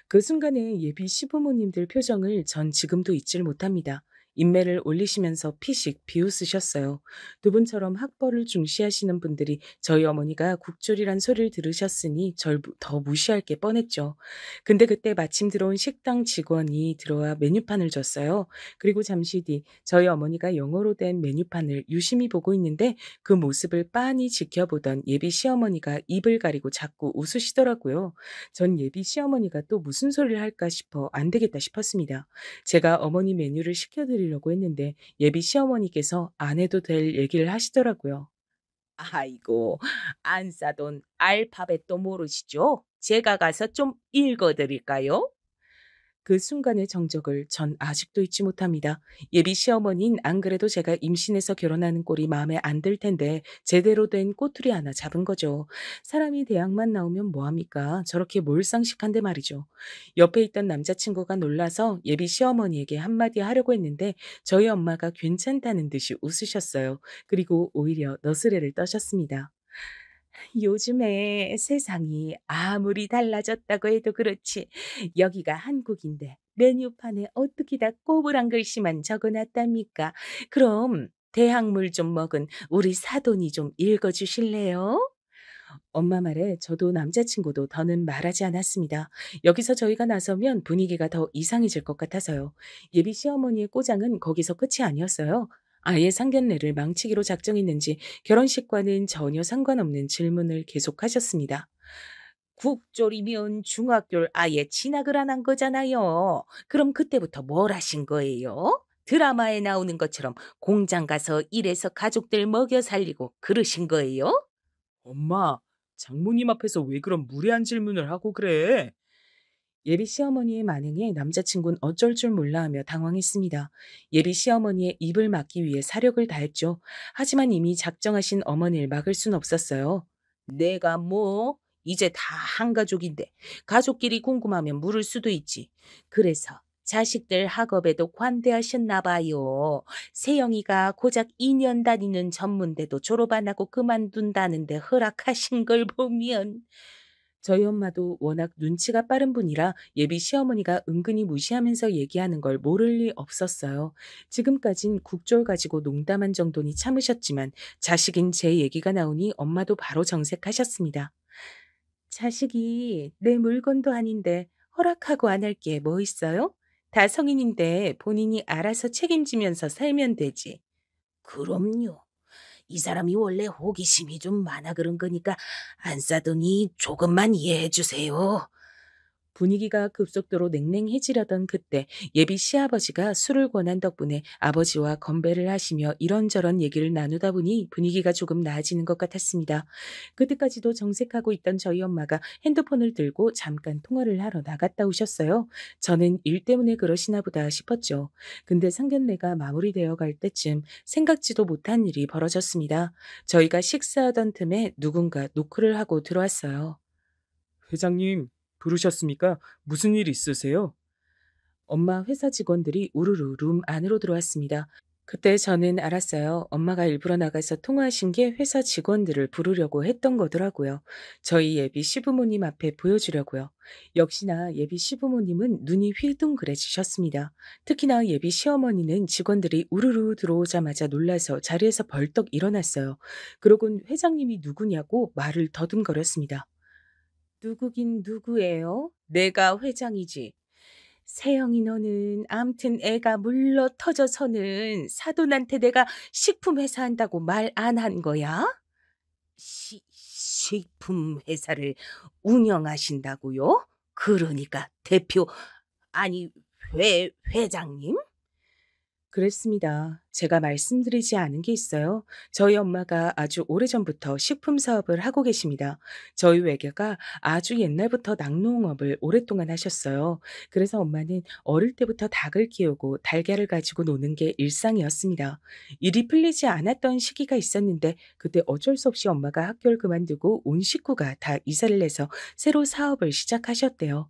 그 순간의 예비 시부모님들 표정을 전 지금도 잊질 못합니다. 인매를 올리시면서 피식 비웃으셨어요. 두 분처럼 학벌을 중시하시는 분들이 저희 어머니가 국졸이란 소리를 들으셨으니 절 더 무시할 게 뻔했죠. 근데 그때 마침 들어온 식당 직원이 들어와 메뉴판을 줬어요. 그리고 잠시 뒤 저희 어머니가 영어로 된 메뉴판을 유심히 보고 있는데 그 모습을 빤히 지켜보던 예비 시어머니가 입을 가리고 자꾸 웃으시더라고요. 전 예비 시어머니가 또 무슨 소리를 할까 싶어 안 되겠다 싶었습니다. 제가 어머니 메뉴를 시켜드리려고 했는데 예비 시어머니께서 안 해도 될 얘기를 하시더라고요. 아이고, 안사돈 알파벳도 모르시죠? 제가 가서 좀 읽어드릴까요? 그 순간의 정적을 전 아직도 잊지 못합니다. 예비 시어머니는 안 그래도 제가 임신해서 결혼하는 꼴이 마음에 안 들 텐데 제대로 된 꼬투리 하나 잡은 거죠. 사람이 대학만 나오면 뭐합니까? 저렇게 몰상식한데 말이죠. 옆에 있던 남자친구가 놀라서 예비 시어머니에게 한마디 하려고 했는데 저희 엄마가 괜찮다는 듯이 웃으셨어요. 그리고 오히려 너스레를 떠셨습니다. 요즘에 세상이 아무리 달라졌다고 해도 그렇지 여기가 한국인데 메뉴판에 어떻게 다 꼬부랑 글씨만 적어놨답니까? 그럼 대학물 좀 먹은 우리 사돈이 좀 읽어주실래요? 엄마 말에 저도 남자친구도 더는 말하지 않았습니다. 여기서 저희가 나서면 분위기가 더 이상해질 것 같아서요. 예비 시어머니의 꼬장은 거기서 끝이 아니었어요. 아예 상견례를 망치기로 작정했는지 결혼식과는 전혀 상관없는 질문을 계속하셨습니다. 국졸이면 중학교를 아예 진학을 안 한 거잖아요. 그럼 그때부터 뭘 하신 거예요? 드라마에 나오는 것처럼 공장 가서 일해서 가족들 먹여 살리고 그러신 거예요? 엄마, 장모님 앞에서 왜 그런 무례한 질문을 하고 그래? 예비 시어머니의 반응에 남자친구는 어쩔 줄 몰라 하며 당황했습니다. 예비 시어머니의 입을 막기 위해 사력을 다했죠. 하지만 이미 작정하신 어머니를 막을 순 없었어요. 내가 뭐? 이제 다 한 가족인데 가족끼리 궁금하면 물을 수도 있지. 그래서 자식들 학업에도 관대하셨나 봐요. 세영이가 고작 2년 다니는 전문대도 졸업 안 하고 그만둔다는데 허락하신 걸 보면 저희 엄마도 워낙 눈치가 빠른 분이라 예비 시어머니가 은근히 무시하면서 얘기하는 걸 모를 리 없었어요. 지금까진 국졸 가지고 농담한 정도니 참으셨지만 자식인 제 얘기가 나오니 엄마도 바로 정색하셨습니다. 자식이 내 물건도 아닌데 허락하고 안 할 게 뭐 있어요? 다 성인인데 본인이 알아서 책임지면서 살면 되지. 그럼요. 이 사람이 원래 호기심이 좀 많아 그런 거니까 안 싸더니 조금만 이해해 주세요. 분위기가 급속도로 냉랭해지려던 그때 예비 시아버지가 술을 권한 덕분에 아버지와 건배를 하시며 이런저런 얘기를 나누다 보니 분위기가 조금 나아지는 것 같았습니다. 그때까지도 정색하고 있던 저희 엄마가 핸드폰을 들고 잠깐 통화를 하러 나갔다 오셨어요. 저는 일 때문에 그러시나 보다 싶었죠. 근데 상견례가 마무리되어 갈 때쯤 생각지도 못한 일이 벌어졌습니다. 저희가 식사하던 틈에 누군가 노크를 하고 들어왔어요. 회장님, 부르셨습니까? 무슨 일 있으세요? 엄마 회사 직원들이 우르르 룸 안으로 들어왔습니다. 그때 저는 알았어요. 엄마가 일부러 나가서 통화하신 게 회사 직원들을 부르려고 했던 거더라고요. 저희 예비 시부모님 앞에 보여주려고요. 역시나 예비 시부모님은 눈이 휘둥그레지셨습니다. 특히나 예비 시어머니는 직원들이 우르르 들어오자마자 놀라서 자리에서 벌떡 일어났어요. 그러곤 회장님이 누구냐고 말을 더듬거렸습니다. 누구긴 누구예요? 내가 회장이지. 세영이 너는 암튼 애가 물러 터져서는 사돈한테 내가 식품 회사 한다고 말 안 한 거야? 식품 회사를 운영하신다고요? 그러니까 대표 아니 회장님? 그랬습니다. 제가 말씀드리지 않은 게 있어요. 저희 엄마가 아주 오래전부터 식품 사업을 하고 계십니다. 저희 외가가 아주 옛날부터 낙농업을 오랫동안 하셨어요. 그래서 엄마는 어릴 때부터 닭을 키우고 달걀을 가지고 노는 게 일상이었습니다. 일이 풀리지 않았던 시기가 있었는데 그때 어쩔 수 없이 엄마가 학교를 그만두고 온 식구가 다 이사를 해서 새로 사업을 시작하셨대요.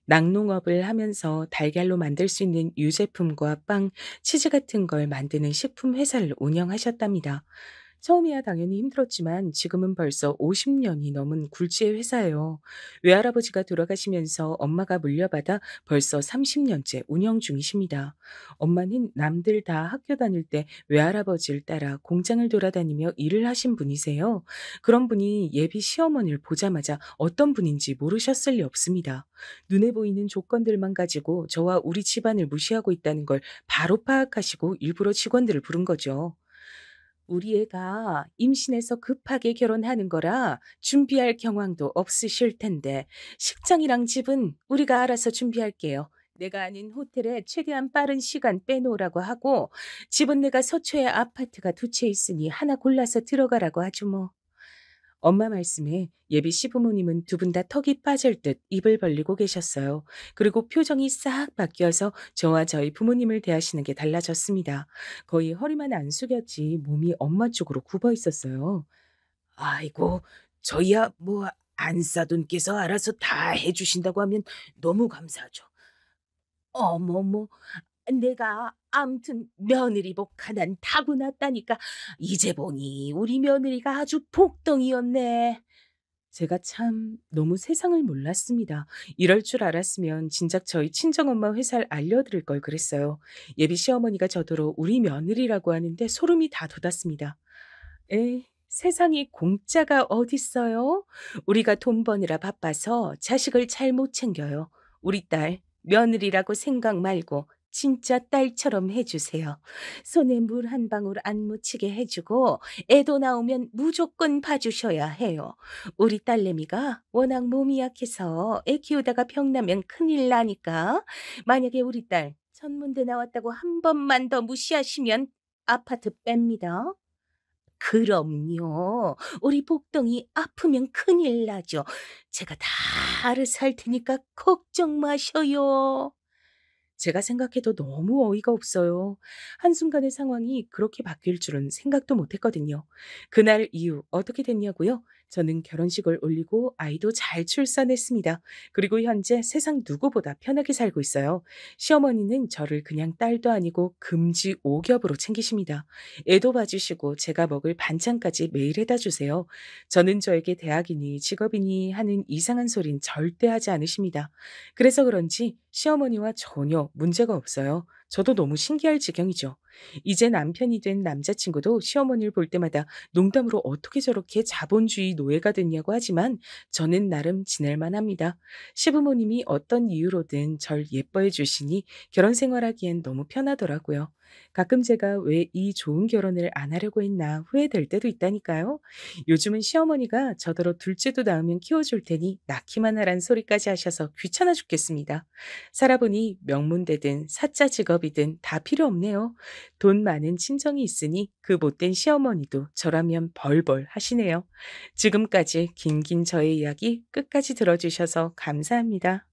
낙농업을 하면서 달걀로 만들 수 있는 유제품과 빵, 치즈 같은 걸 만드는 식품 회사를 운영하셨답니다. 처음이야 당연히 힘들었지만 지금은 벌써 50년이 넘은 굴지의 회사예요. 외할아버지가 돌아가시면서 엄마가 물려받아 벌써 30년째 운영 중이십니다. 엄마는 남들 다 학교 다닐 때 외할아버지를 따라 공장을 돌아다니며 일을 하신 분이세요. 그런 분이 예비 시어머니를 보자마자 어떤 분인지 모르셨을 리 없습니다. 눈에 보이는 조건들만 가지고 저와 우리 집안을 무시하고 있다는 걸 바로 파악하시고 일부러 직원들을 부른 거죠. 우리 애가 임신해서 급하게 결혼하는 거라 준비할 경황도 없으실 텐데 식장이랑 집은 우리가 알아서 준비할게요. 내가 아는 호텔에 최대한 빠른 시간 빼놓으라고 하고 집은 내가 서초에 아파트가 2채 있으니 하나 골라서 들어가라고 하죠 뭐. 엄마 말씀에 예비 시부모님은 두 분 다 턱이 빠질 듯 입을 벌리고 계셨어요. 그리고 표정이 싹 바뀌어서 저와 저희 부모님을 대하시는 게 달라졌습니다. 거의 허리만 안 숙였지 몸이 엄마 쪽으로 굽어 있었어요. 아이고, 저희야 뭐 안사돈께서 알아서 다 해주신다고 하면 너무 감사하죠. 어머머, 내가 암튼 며느리 복 하나는 타고났다니까 이제 보니 우리 며느리가 아주 복덩이였네. 제가 참 너무 세상을 몰랐습니다. 이럴 줄 알았으면 진작 저희 친정엄마 회사를 알려드릴 걸 그랬어요. 예비 시어머니가 저더러 우리 며느리라고 하는데 소름이 다 돋았습니다. 에이, 세상에 공짜가 어딨어요? 우리가 돈 버느라 바빠서 자식을 잘 못 챙겨요. 우리 딸 며느리라고 생각 말고 진짜 딸처럼 해주세요. 손에 물 한 방울 안 묻히게 해주고 애도 나오면 무조건 봐주셔야 해요. 우리 딸내미가 워낙 몸이 약해서 애 키우다가 병나면 큰일 나니까 만약에 우리 딸 천문대 나왔다고 한 번만 더 무시하시면 아파트 뺍니다. 그럼요. 우리 복덩이 아프면 큰일 나죠. 제가 다 알아서 할 테니까 걱정 마셔요. 제가 생각해도 너무 어이가 없어요. 한순간에 상황이 그렇게 바뀔 줄은 생각도 못 했거든요. 그날 이후 어떻게 됐냐고요? 저는 결혼식을 올리고 아이도 잘 출산했습니다. 그리고 현재 세상 누구보다 편하게 살고 있어요. 시어머니는 저를 그냥 딸도 아니고 금지 오겹으로 챙기십니다. 애도 봐주시고 제가 먹을 반찬까지 매일 해다 주세요. 저는 저에게 대학이니 직업이니 하는 이상한 소린 절대 하지 않으십니다. 그래서 그런지 시어머니와 전혀 문제가 없어요. 저도 너무 신기할 지경이죠. 이제 남편이 된 남자친구도 시어머니를 볼 때마다 농담으로 어떻게 저렇게 자본주의 노예가 됐냐고 하지만 저는 나름 지낼만 합니다. 시부모님이 어떤 이유로든 절 예뻐해 주시니 결혼 생활하기엔 너무 편하더라고요. 가끔 제가 왜 이 좋은 결혼을 안 하려고 했나 후회될 때도 있다니까요. 요즘은 시어머니가 저더러 둘째도 낳으면 키워줄 테니 낳기만 하란 소리까지 하셔서 귀찮아 죽겠습니다. 살아보니 명문대든 사짜 직업이든 다 필요 없네요. 돈 많은 친정이 있으니 그 못된 시어머니도 저라면 벌벌 하시네요. 지금까지 긴긴 저의 이야기 끝까지 들어주셔서 감사합니다.